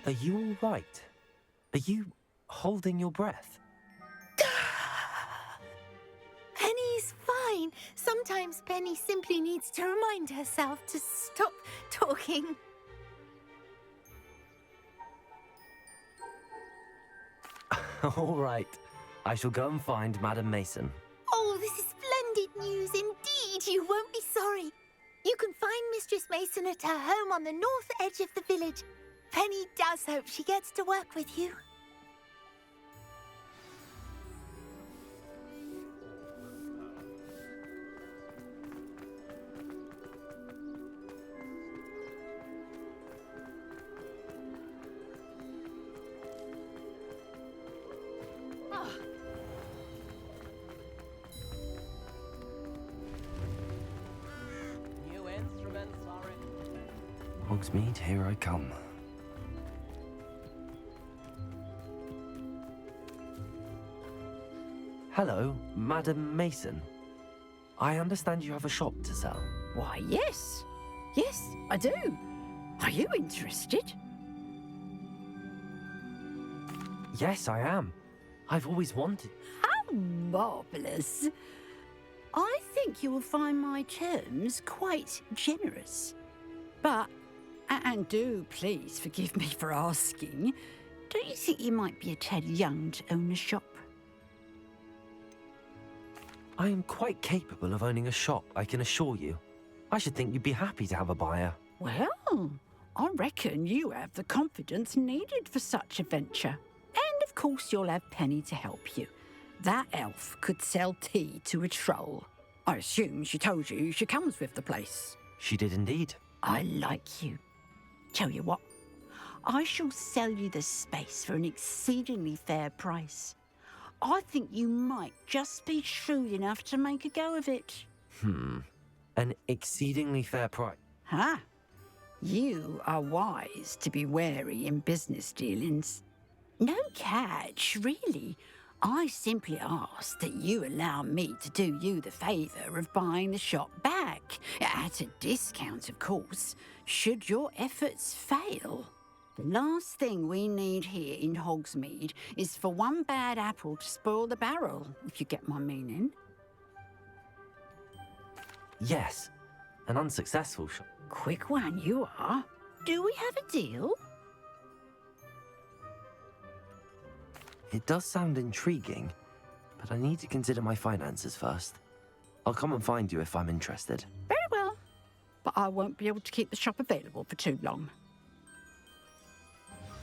Are you all right? Are you holding your breath? Penny's fine. Sometimes Penny simply needs to remind herself to stop talking. All right. I shall go and find Madam Mason. Oh, this is splendid news indeed. You won't be sorry. You can find Mistress Mason at her home on the north edge of the village. Penny does hope she gets to work with you. New instruments are in. Hogsmeade, here I come. Hello, Madam Mason. I understand you have a shop to sell. Why, yes. Yes, I do. Are you interested? Yes, I am. I've always wanted... How marvellous. I think you will find my terms quite generous. But, and do please forgive me for asking, don't you think you might be a tad young to own a shop? I am quite capable of owning a shop, I can assure you. I should think you'd be happy to have a buyer. Well, I reckon you have the confidence needed for such a venture. And of course you'll have Penny to help you. That elf could sell tea to a troll. I assume she told you she comes with the place. She did indeed. I like you. Tell you what, I shall sell you the space for an exceedingly fair price. I think you might just be shrewd enough to make a go of it. An exceedingly fair price. Huh? You are wise to be wary in business dealings. No catch, really. I simply ask that you allow me to do you the favour of buying the shop back. At a discount, of course, should your efforts fail. The last thing we need here in Hogsmeade is for one bad apple to spoil the barrel, if you get my meaning. Yes, an unsuccessful shop. Quick one you are. Do we have a deal? It does sound intriguing, but I need to consider my finances first. I'll come and find you if I'm interested. Very well, but I won't be able to keep the shop available for too long.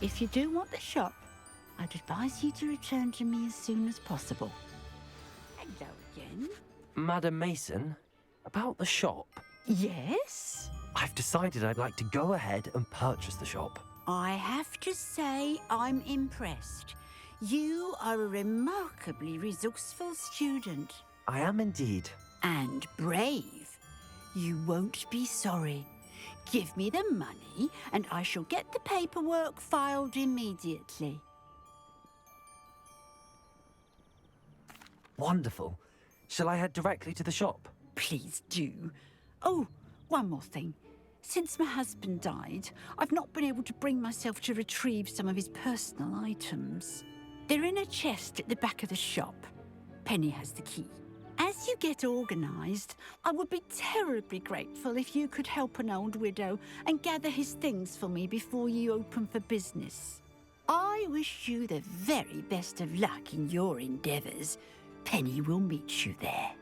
If you do want the shop, I'd advise you to return to me as soon as possible. Hello again. Madam Mason, about the shop. Yes? I've decided I'd like to go ahead and purchase the shop. I have to say I'm impressed. You are a remarkably resourceful student. I am indeed. And brave. You won't be sorry. Give me the money, and I shall get the paperwork filed immediately. Wonderful. Shall I head directly to the shop? Please do. Oh, one more thing. Since my husband died, I've not been able to bring myself to retrieve some of his personal items. They're in a chest at the back of the shop. Penny has the key. As you get organised, I would be terribly grateful if you could help an old widow and gather his things for me before you open for business. I wish you the very best of luck in your endeavours. Penny will meet you there.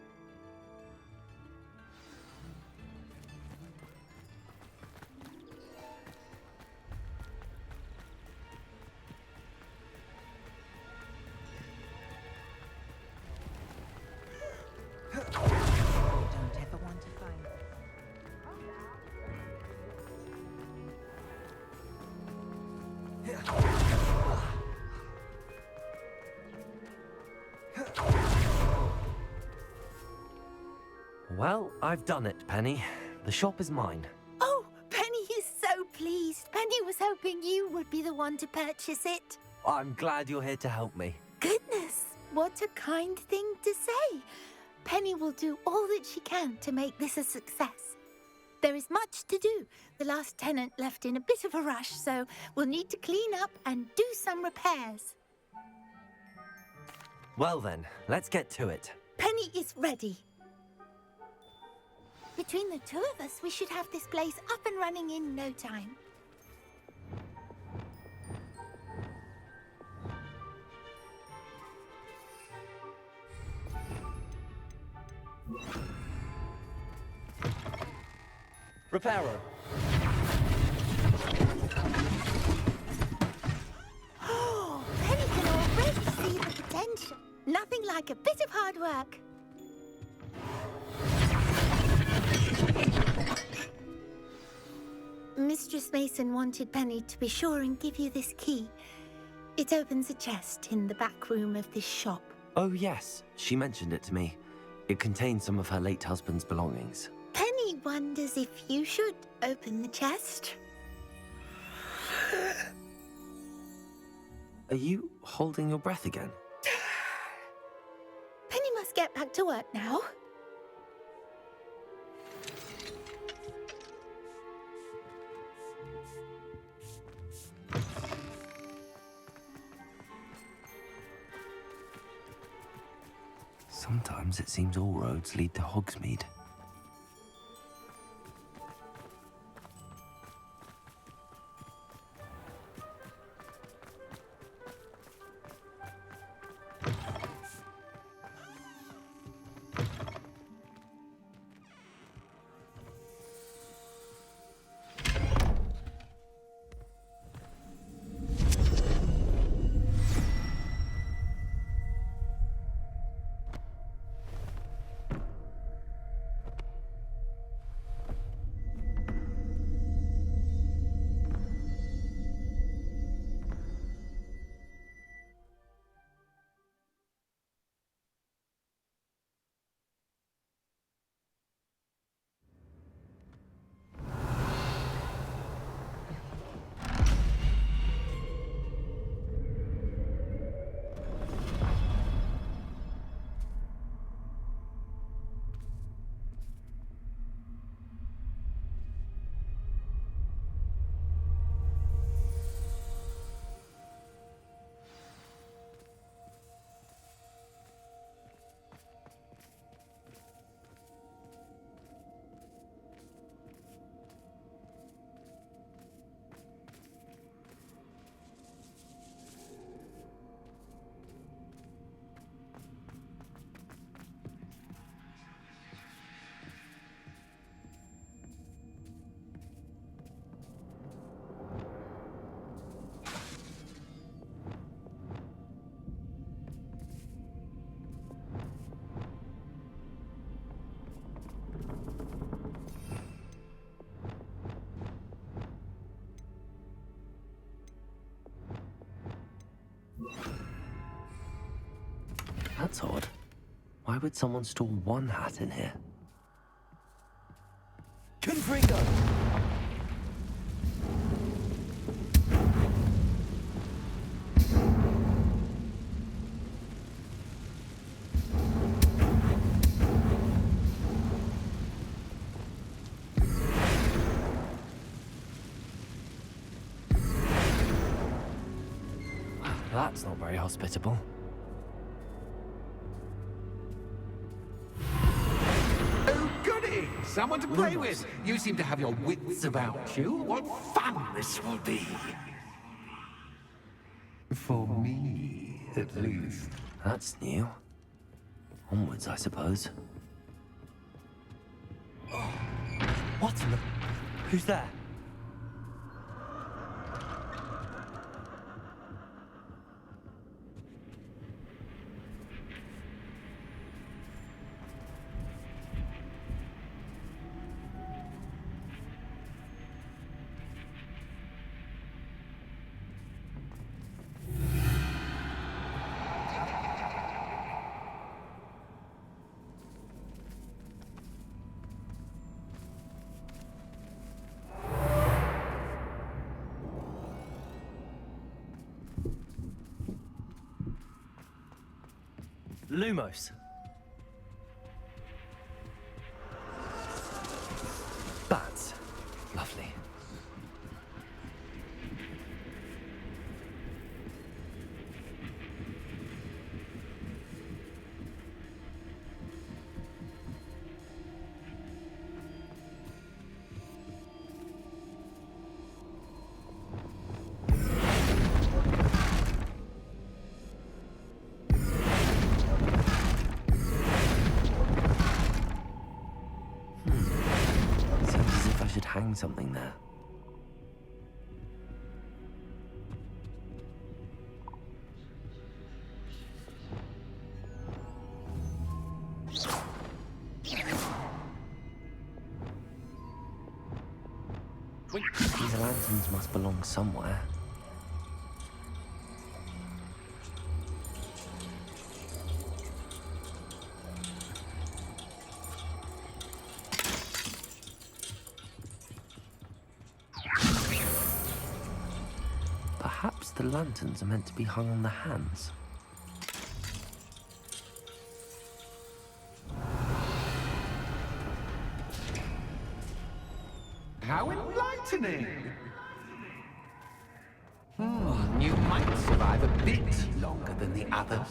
Well, I've done it, Penny. The shop is mine. Oh, Penny is so pleased. Penny was hoping you would be the one to purchase it. I'm glad you're here to help me. Goodness, what a kind thing to say. Penny will do all that she can to make this a success. There is much to do. The last tenant left in a bit of a rush, so we'll need to clean up and do some repairs. Well then, let's get to it. Penny is ready. Between the two of us, we should have this place up and running in no time. Repairer. Oh, Penny can already see the potential. Nothing like a bit of hard work. Mistress Mason wanted Penny to be sure and give you this key. It opens a chest in the back room of this shop. Oh yes, she mentioned it to me. It contains some of her late husband's belongings. Penny wonders if you should open the chest. Are you holding your breath again? Penny must get back to work now. Sometimes it seems all roads lead to Hogsmeade. That's odd. Why would someone store one hat in here? Confringo! That's not very hospitable. Someone to play with. You seem to have your wits about you. What fun this will be. For me, at least. That's new. Onwards, I suppose. Oh. What in the... Who's there? Lumos. Bats. Lovely. Seems as if I should hang something there. These lanterns must belong somewhere. Perhaps the lanterns are meant to be hung on the hands. How enlightening! You might survive a bit longer than the others.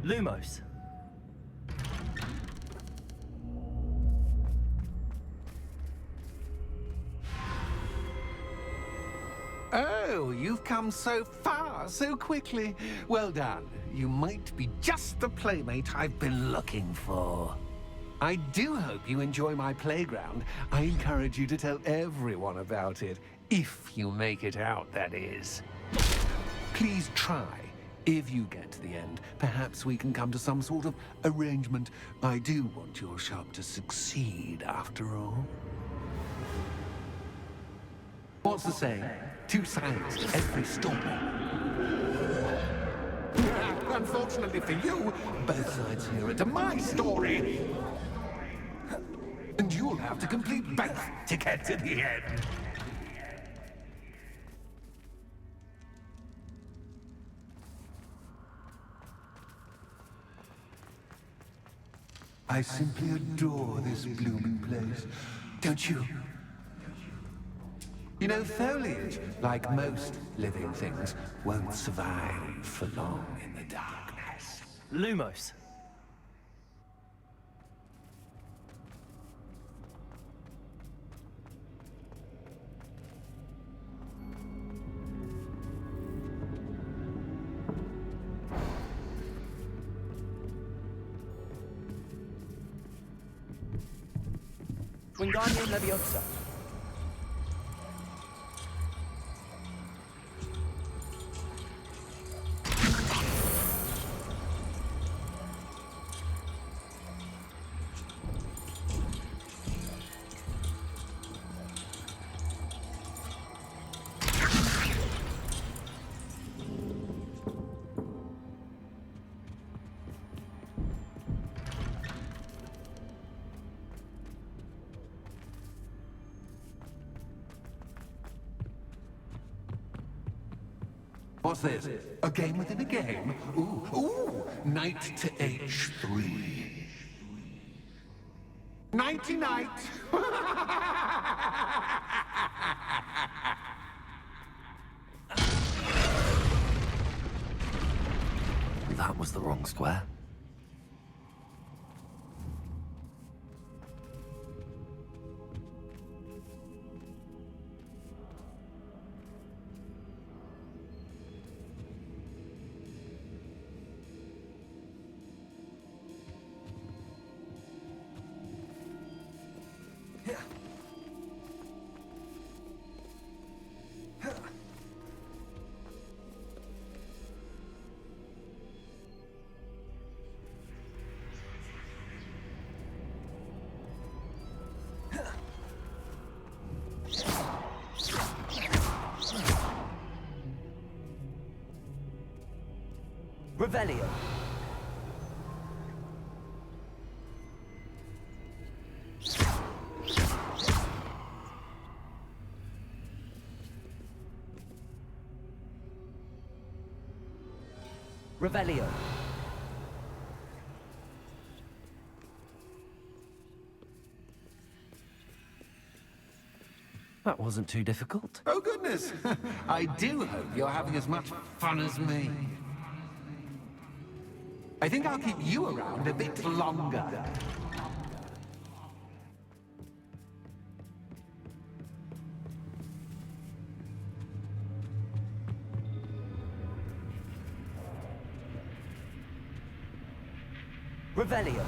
Lumos. Oh, you've come so far so quickly. Well done. You might be just the playmate I've been looking for. I do hope you enjoy my playground. I encourage you to tell everyone about it. If you make it out, that is. Please try. If you get to the end, perhaps we can come to some sort of arrangement. I do want your shop to succeed, after all. What's the saying? Two sides to every story. Unfortunately for you, both sides here are to my story. And you'll have to complete both to get to the end. I simply adore this blooming place, don't you? You know, foliage, like most living things, won't survive for long in the darkness. Lumos. Wingardium Leviosa. What's this? A game within a game? Ooh, knight to H3. Nighty-night! That was the wrong square. Revelio. Revelio. That wasn't too difficult. Oh, goodness. I do hope you're having as much fun as me. I think I'll keep you around a bit longer. Revelio.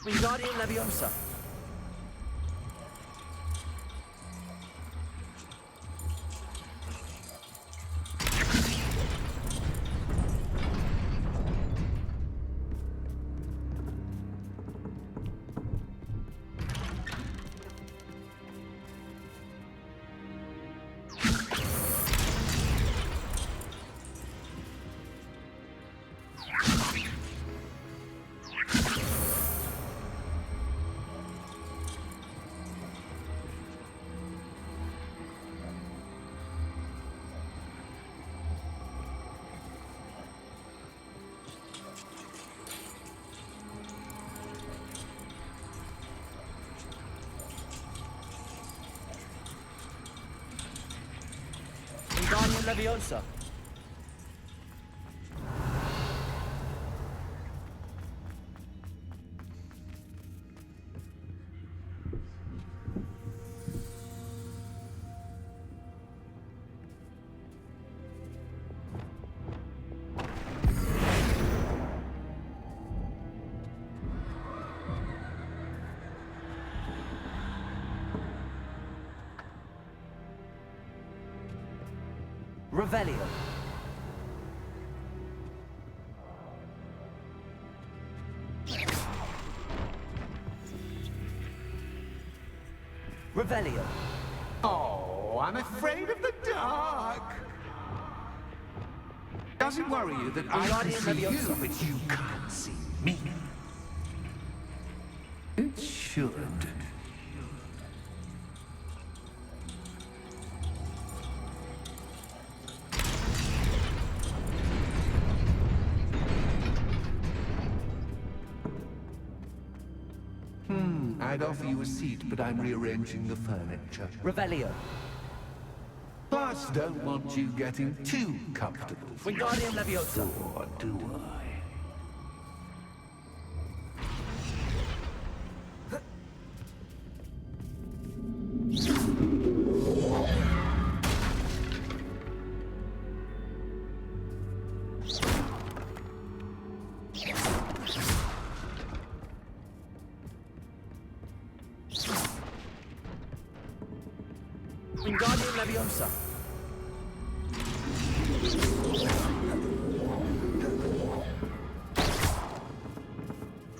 Wingardium Leviosa. Wingardium Leviosa. Revelio. Revelio. Oh, I'm afraid of the dark. Does it worry you that I can see you, but you can't see me? It should. I'd offer you a seat, but I'm rearranging the furniture. Revelio. Plus, don't want you getting too comfortable. Wingardium Leviosa. Or do I? Wingardium Leviosa.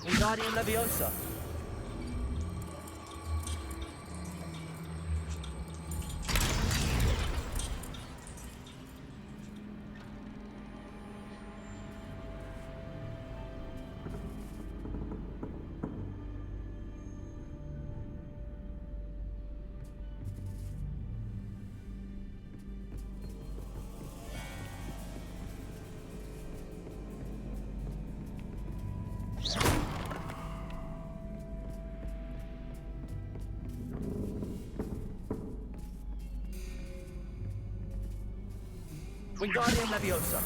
Wingardium Leviosa. Wingardium Leviosa.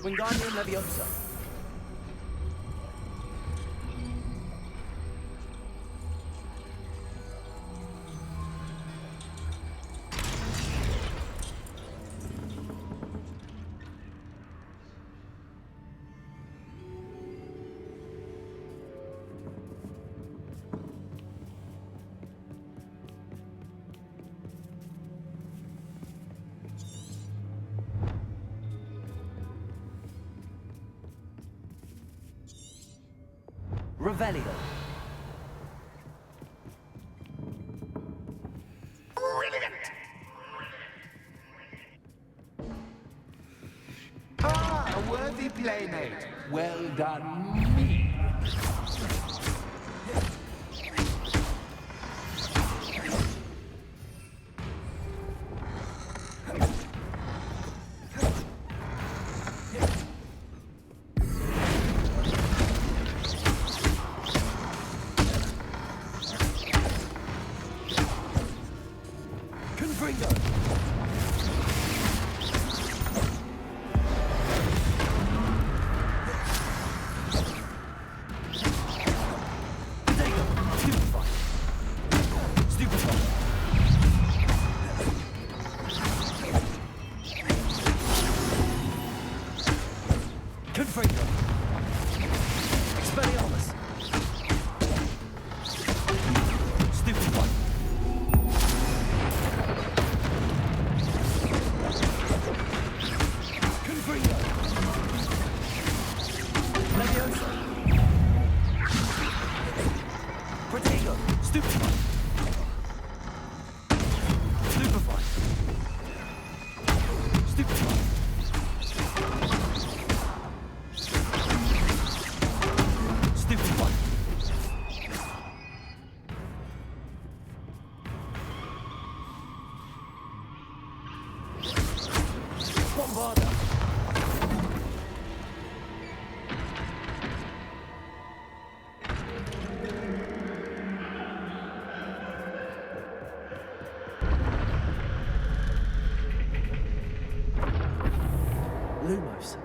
Wingardium Leviosa. Revelio. Brilliant! Ah, a worthy playmate. Well done, me. Lumos.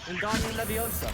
Wingardium Leviosa.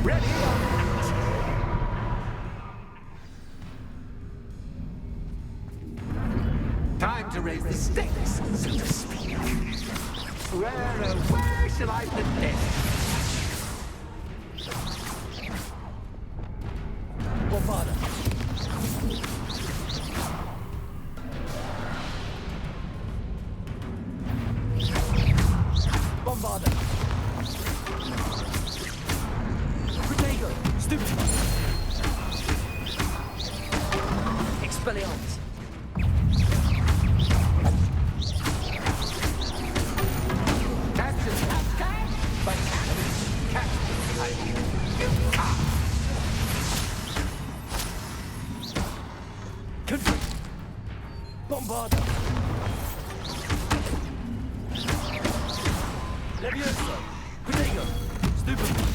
Ready? Time to raise the stakes, so to speak. Where shall I put this? Bombarda. Bombarda. Protego. Stupefy. Expelliarmus. Bombarda. Leviosa. Protego. Stupefy.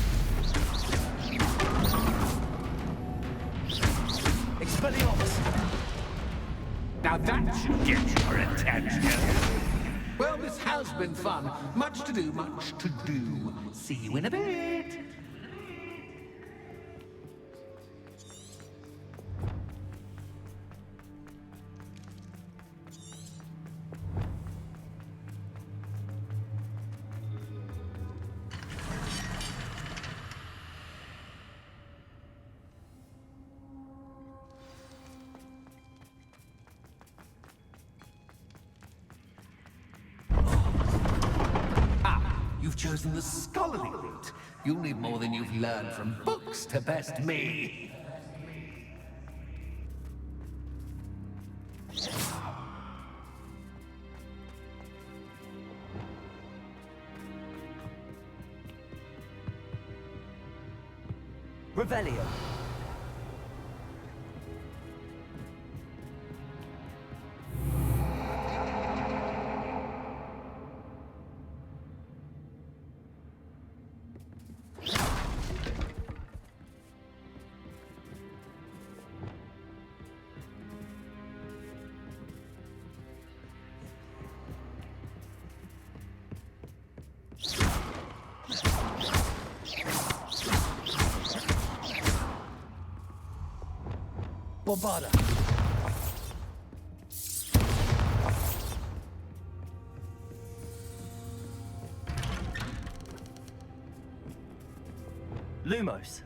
Expelliarmus. Now that should get your attention. Well, this has been fun. Much to do, much to do. See you in a bit. You've chosen the scholarly route. You'll need more than you've learned from books to best me. Revelio. Bombarda. Lumos.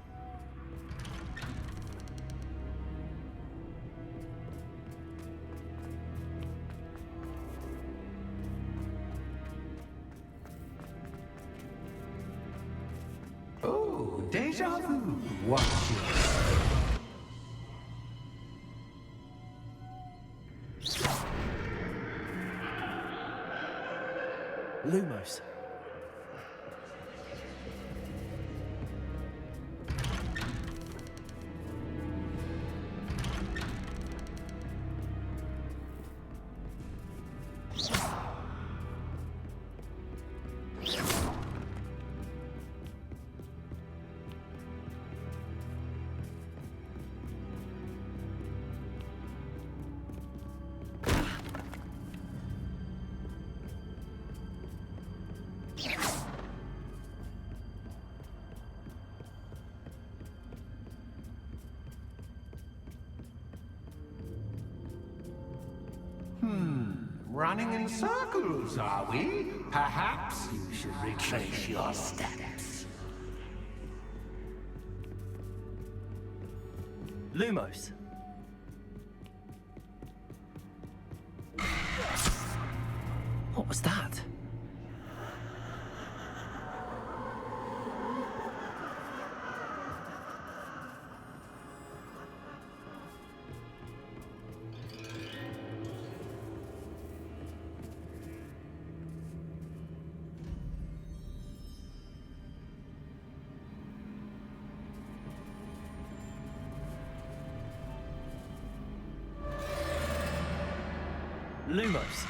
Oh, deja vu. Watch it. Lumos. Running in circles, are we? Perhaps you should retrace your steps. Lumos. What was that? Lumos.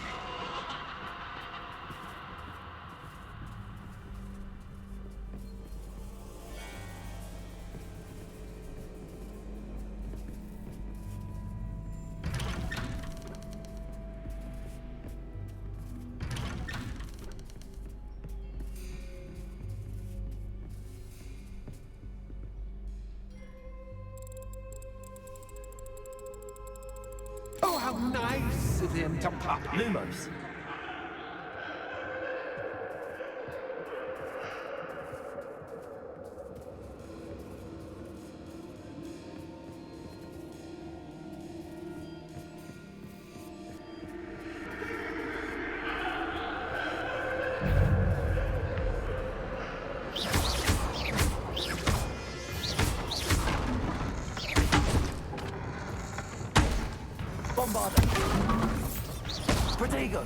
Oh, how nice of him to pop in. Lumos. Bombarda. Protego.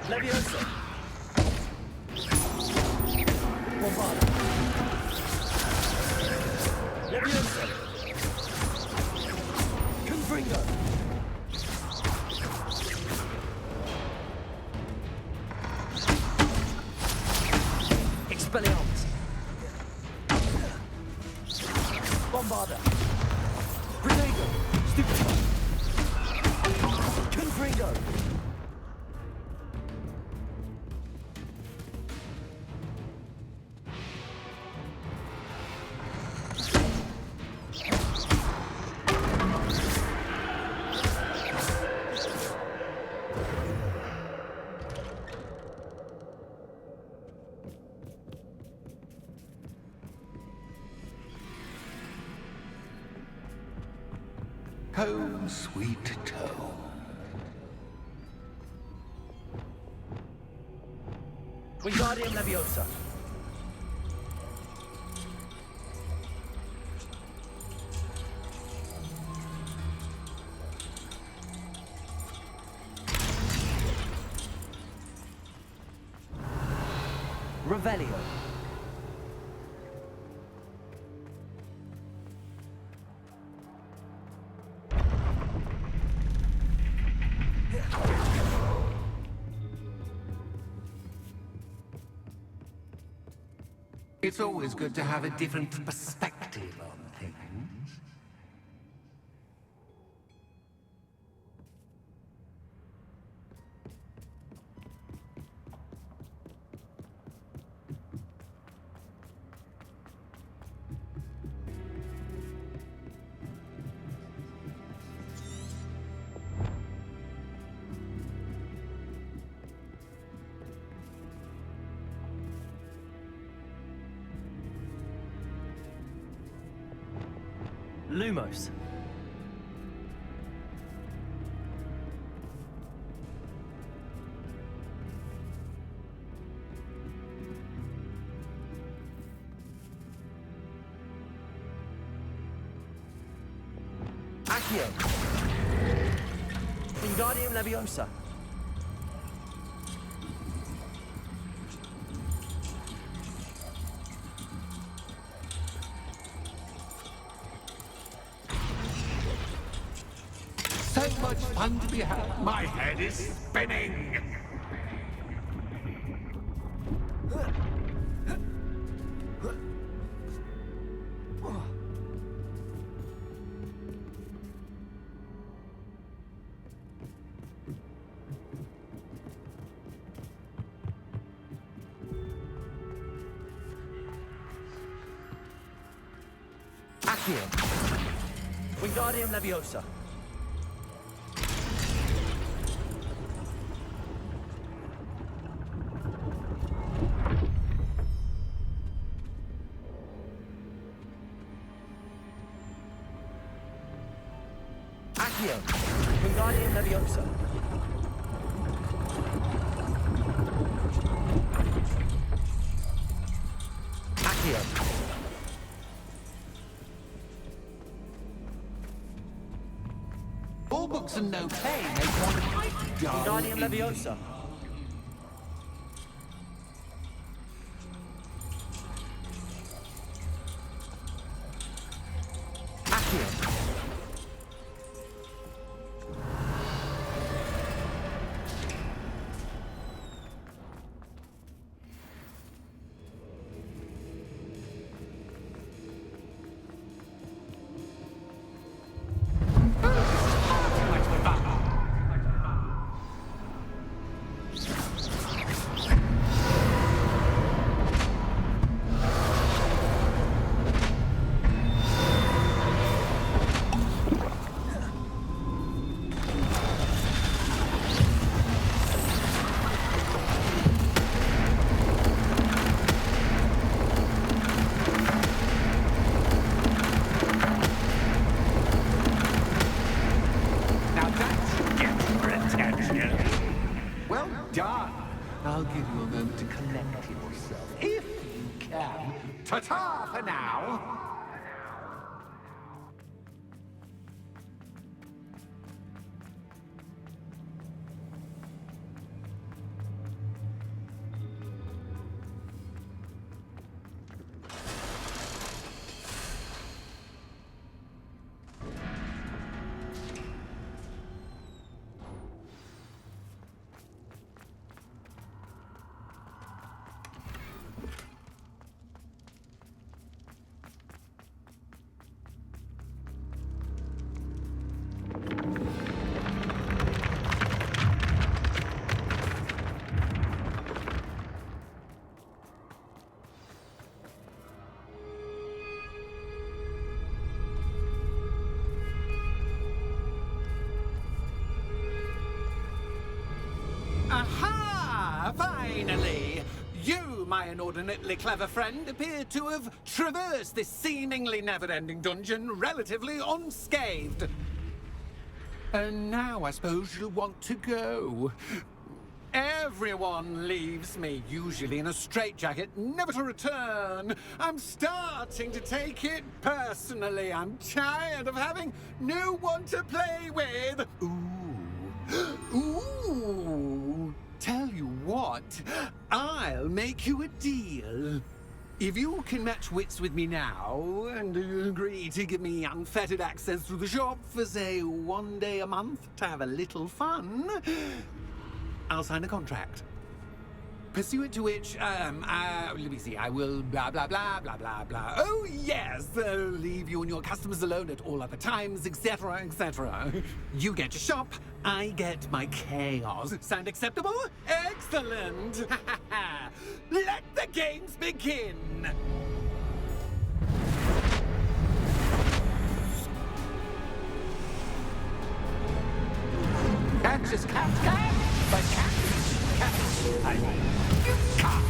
Leviosa. Bombarda. Leviosa. Confringo. Expelliarmus. Bombarda. Protego. Stupefy. Confringo. Home, sweet home. Wingardium Leviosa. Revelio. It's always good to have a different perspective on things. Lumos. Accio. Wingardium Leviosa. So much fun to be had. My head is spinning. Accio. Wingardium Leviosa. Accio. Wingardium Leviosa. Accio. All books and no pay make one quite dull. Wingardium Leviosa. Accio. Well done. I'll give you a moment to collect yourself, if you can. Ta-ta for now. Aha! Finally! You, my inordinately clever friend, appear to have traversed this seemingly never-ending dungeon relatively unscathed. And now I suppose you'll want to go. Everyone leaves me, usually in a straitjacket, never to return. I'm starting to take it personally. I'm tired of having no one to play with. Ooh. Ooh. Tell you what, I'll make you a deal. If you can match wits with me now, and agree to give me unfettered access to the shop for, say, 1 day a month to have a little fun, I'll sign a contract. Pursuant to which, let me see, I will blah, blah, blah, blah, blah, blah. Oh, yes, leave you and your customers alone at all other times, etc., etc. You get your shop, I get my chaos. Sound acceptable? Excellent! Let the games begin! Catch is cat, but cat. I mean, cat.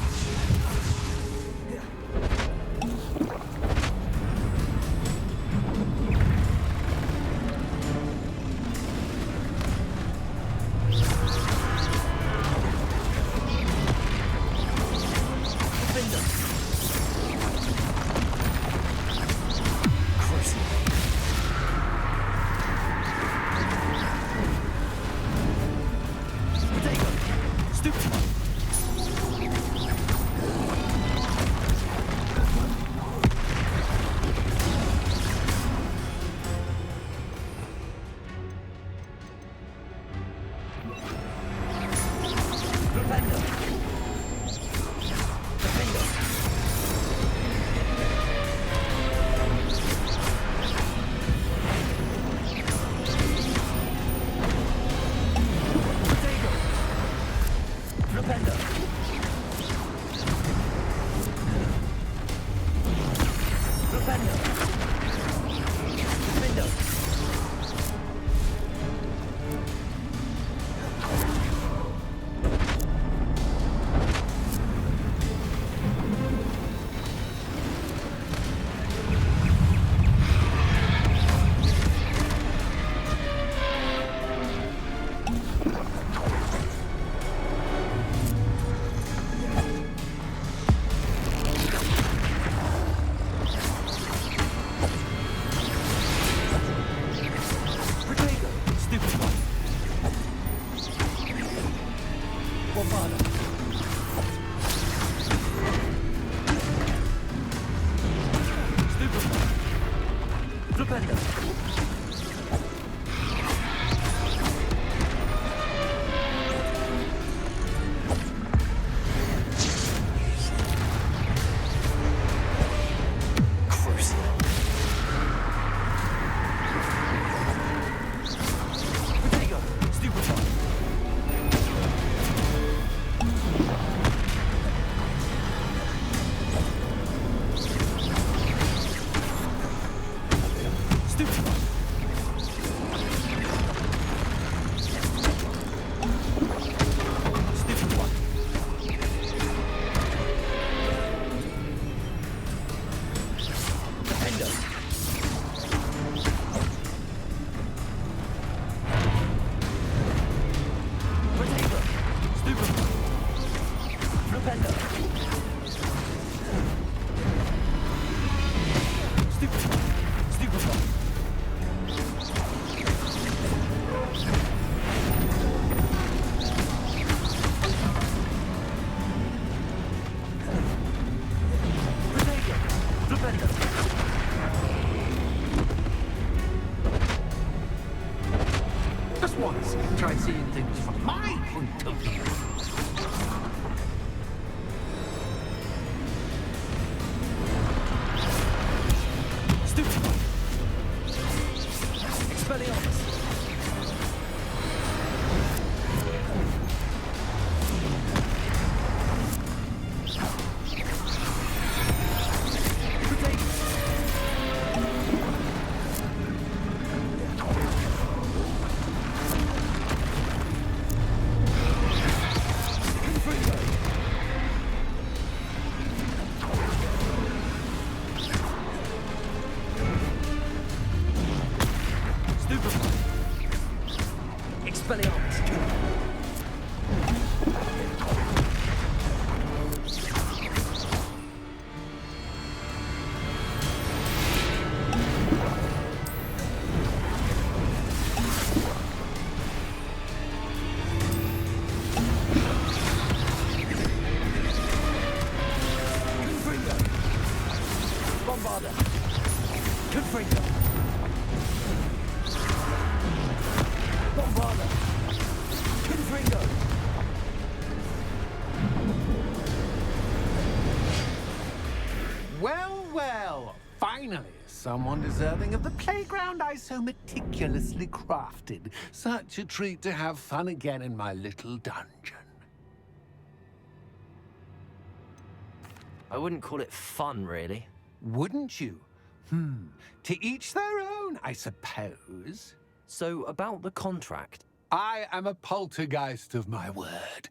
Just once, try seeing things from my point of view. Stupid one. Expelliarmus. Bombarda! Confringo! Well, well, finally, someone deserving of the playground I so meticulously crafted. Such a treat to have fun again in my little dungeon. I wouldn't call it fun, really. Wouldn't you? To each their own, I suppose. So, about the contract. I am a poltergeist of my word.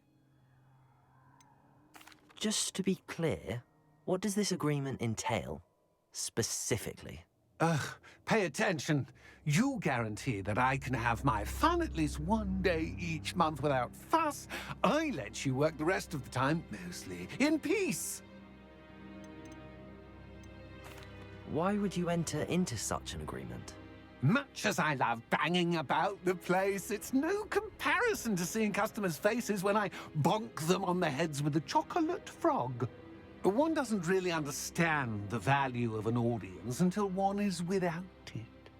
Just to be clear, what does this agreement entail, specifically? Pay attention. You guarantee that I can have my fun at least one day each month without fuss. I let you work the rest of the time, mostly in peace. Why would you enter into such an agreement? Much as I love banging about the place, it's no comparison to seeing customers' faces when I bonk them on the heads with a chocolate frog. One doesn't really understand the value of an audience until one is without it.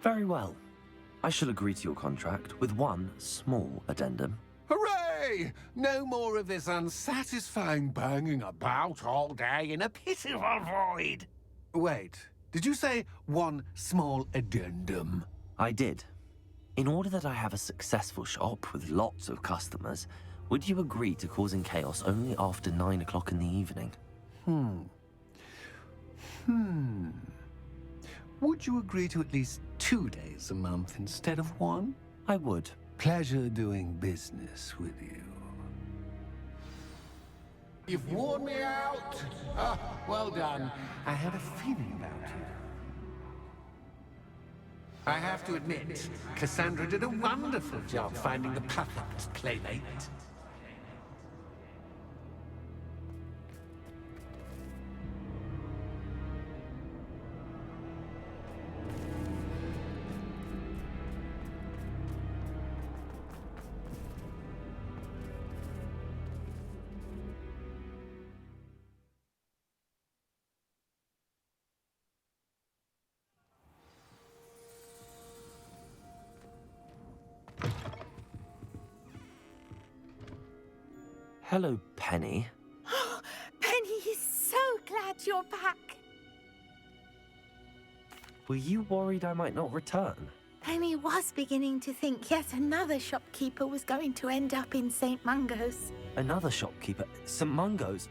Very well. I shall agree to your contract with one small addendum. Hooray! No more of this unsatisfying banging about all day in a pitiful void. Wait, did you say one small addendum? I did. In order that I have a successful shop with lots of customers, would you agree to causing chaos only after 9 o'clock in the evening? Would you agree to at least 2 days a month instead of one? I would. Pleasure doing business with you. You've worn me out. Well done. I had a feeling about you. I have to admit, Cassandra did a wonderful job finding the perfect playmate. Hello, Penny. Penny is so glad you're back. Were you worried I might not return? Penny was beginning to think yet another shopkeeper was going to end up in St. Mungo's. Another shopkeeper? St. Mungo's?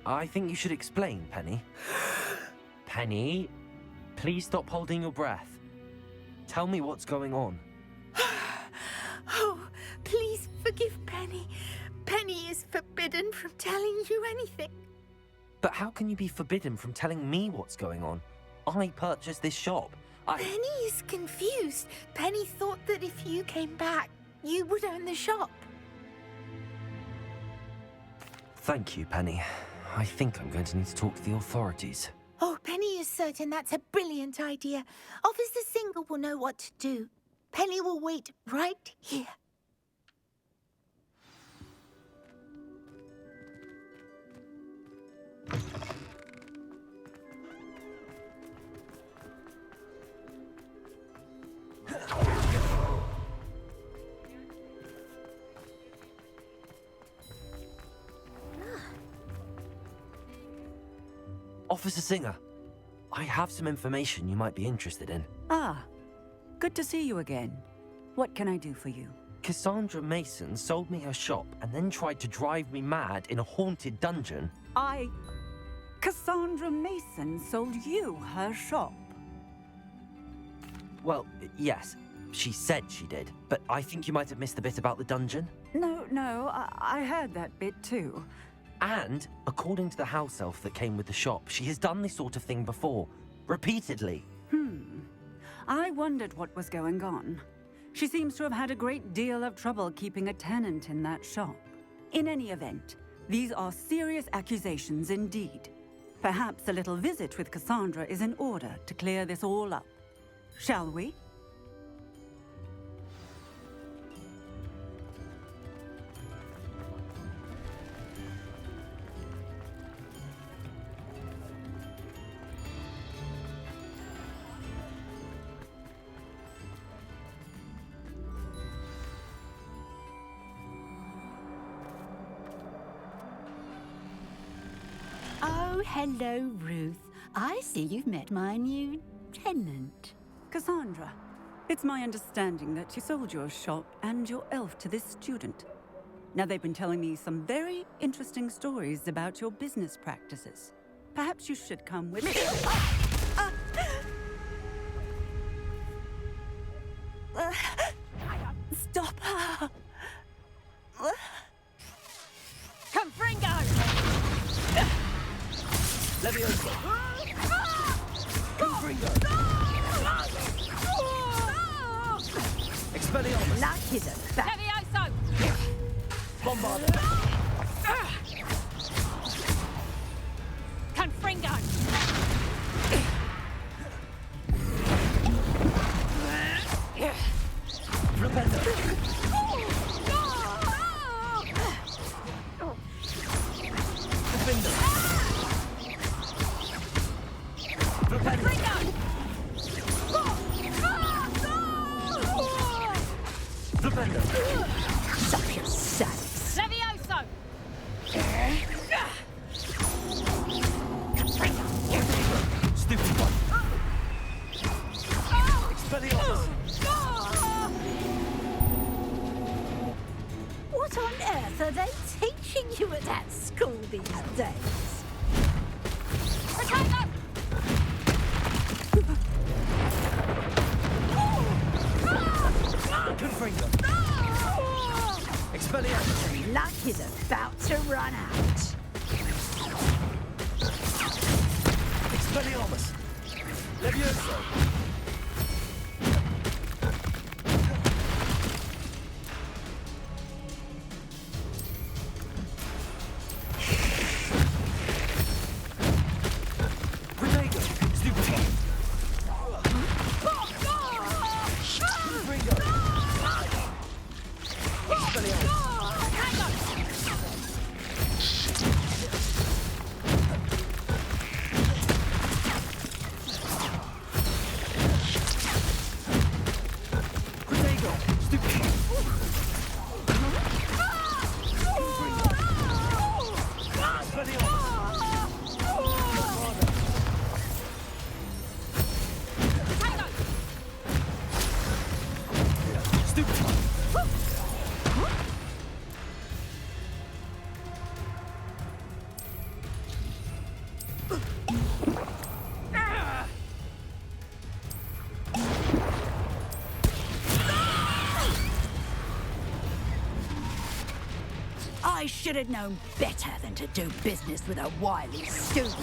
I think you should explain, Penny. Penny, please stop holding your breath. Tell me what's going on. Oh, please forgive Penny. Penny is forbidden from telling you anything. But how can you be forbidden from telling me what's going on? I purchased this shop. Penny is confused. Penny thought that if you came back, you would own the shop. Thank you, Penny. I think I'm going to need to talk to the authorities. Oh, Penny is certain that's a brilliant idea. Officer Singer will know what to do. Penny will wait right here. Officer Singer, I have some information you might be interested in. Ah, good to see you again. What can I do for you? Cassandra Mason sold me her shop and then tried to drive me mad in a haunted dungeon. Cassandra Mason sold you her shop? Well, yes, she said she did, but I think you might have missed the bit about the dungeon. No, I heard that bit too. And, according to the house elf that came with the shop, she has done this sort of thing before. Repeatedly. I wondered what was going on. She seems to have had a great deal of trouble keeping a tenant in that shop. In any event, these are serious accusations indeed. Perhaps a little visit with Cassandra is in order to clear this all up. Shall we? Oh, hello, Ruth. I see you've met my new tenant. Cassandra, it's my understanding that you sold your shop and your elf to this student. Now, they've been telling me some very interesting stories about your business practices. Perhaps you should come with me. Stop her! Confringo! Levioso! Confringo! Expelliarmus! Luck is a bat. Levioso! Bombarda! Confringo! Flipendo! Flipendo! Flipendo! Flipendo! Such a sass. Levioso! Stupid one! Expelliarmus! What on earth are they teaching you at that school these days? Potato! Confringo! Expelliarmus! Luck is about to run out. Expelliarmus! Levioso! Protego! Stupid one! Confringo! Expelliarmus! Protego! Stupid one! Confringo! Expelliarmus! Stupid one! I should have known better than to do business with a wily student.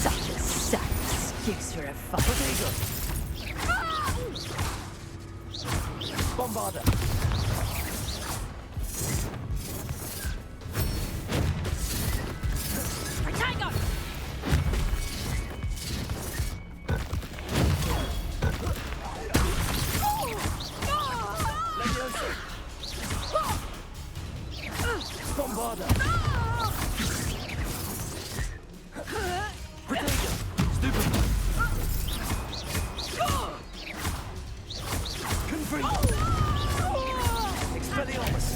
Such a sad excuse for a fight. Bombarda! Bombarda! Protego! Stupid one! Confringo! Expelliarmus!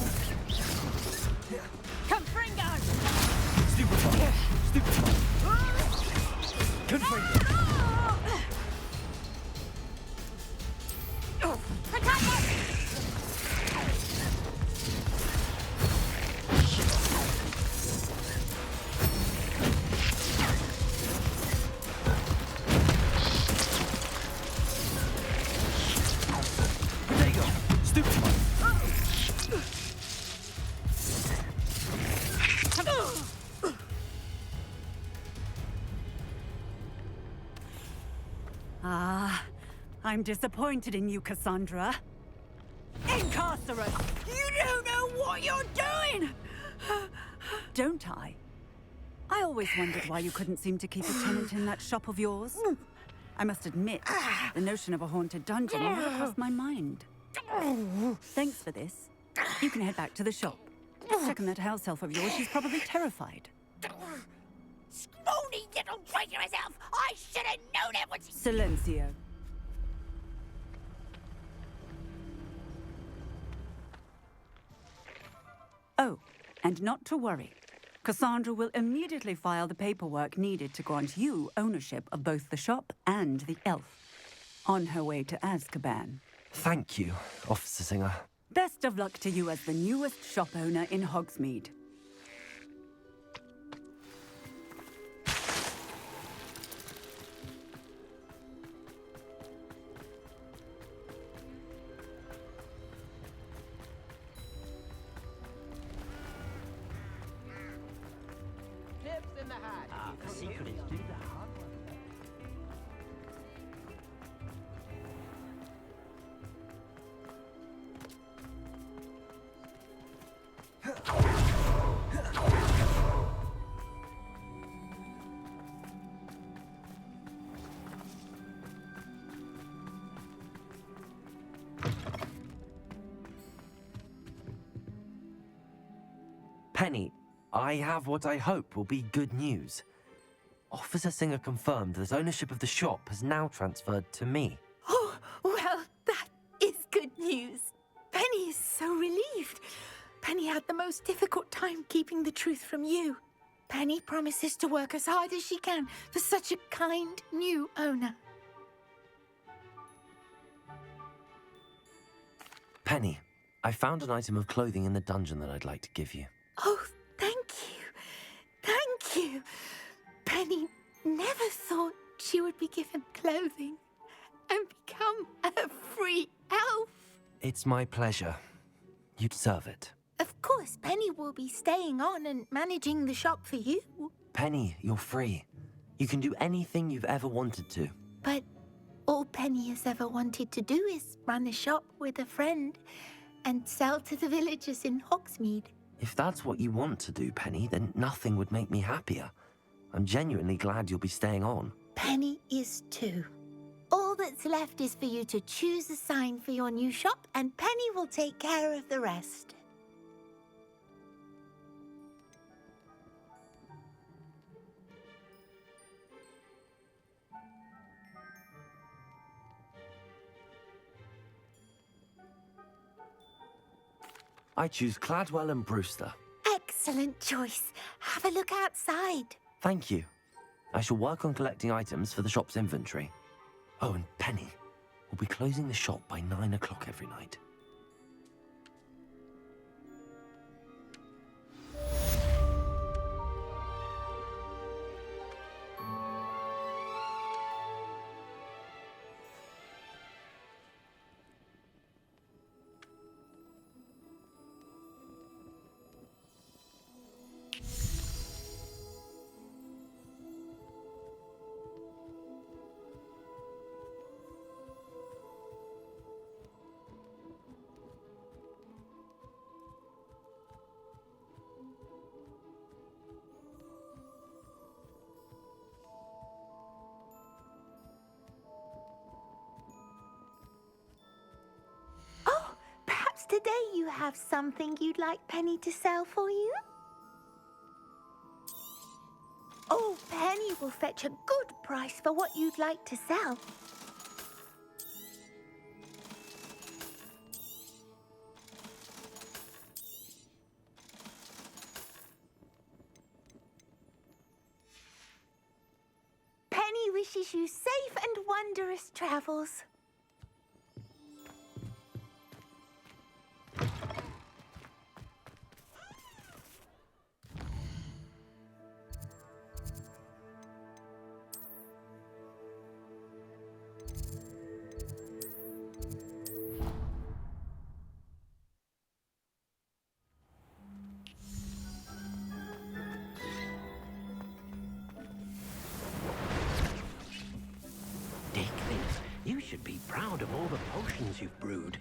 Confringo! Stupid one! Stupid one! Confringo! Protego! I'm disappointed in you, Cassandra. Incarcerate! You don't know what you're doing! Don't I? I always wondered why you couldn't seem to keep a tenant in that shop of yours. I must admit, the notion of a haunted dungeon never crossed my mind. Thanks for this. You can head back to the shop. Checking that house elf of yours, she's probably terrified. Scrawny little traitorous elf! I should have known it was... Silencio. Oh, and not to worry. Cassandra will immediately file the paperwork needed to grant you ownership of both the shop and the elf. On her way to Azkaban. Thank you, Officer Singer. Best of luck to you as the newest shop owner in Hogsmeade. Tips in the hat. The secret is do the hard one. Penny, I have what I hope will be good news. Officer Singer confirmed that ownership of the shop has now transferred to me. Oh, well, that is good news. Penny is so relieved. Penny had the most difficult time keeping the truth from you. Penny promises to work as hard as she can for such a kind new owner. Penny, I found an item of clothing in the dungeon that I'd like to give you. Oh, thank you. Thank you. Penny never thought she would be given clothing and become a free elf. It's my pleasure. You deserve it. Of course, Penny will be staying on and managing the shop for you. Penny, you're free. You can do anything you've ever wanted to. But all Penny has ever wanted to do is run a shop with a friend and sell to the villagers in Hogsmeade. If that's what you want to do, Penny, then nothing would make me happier. I'm genuinely glad you'll be staying on. Penny is too. All that's left is for you to choose a sign for your new shop, and Penny will take care of the rest. I choose Cladwell and Brewster. Excellent choice. Have a look outside. Thank you. I shall work on collecting items for the shop's inventory. Oh, and Penny, we'll be closing the shop by 9 o'clock every night. Today you have something you'd like Penny to sell for you? Oh, Penny will fetch a good price for what you'd like to sell. Penny wishes you safe and wondrous travels. should be proud of all the potions you've brewed.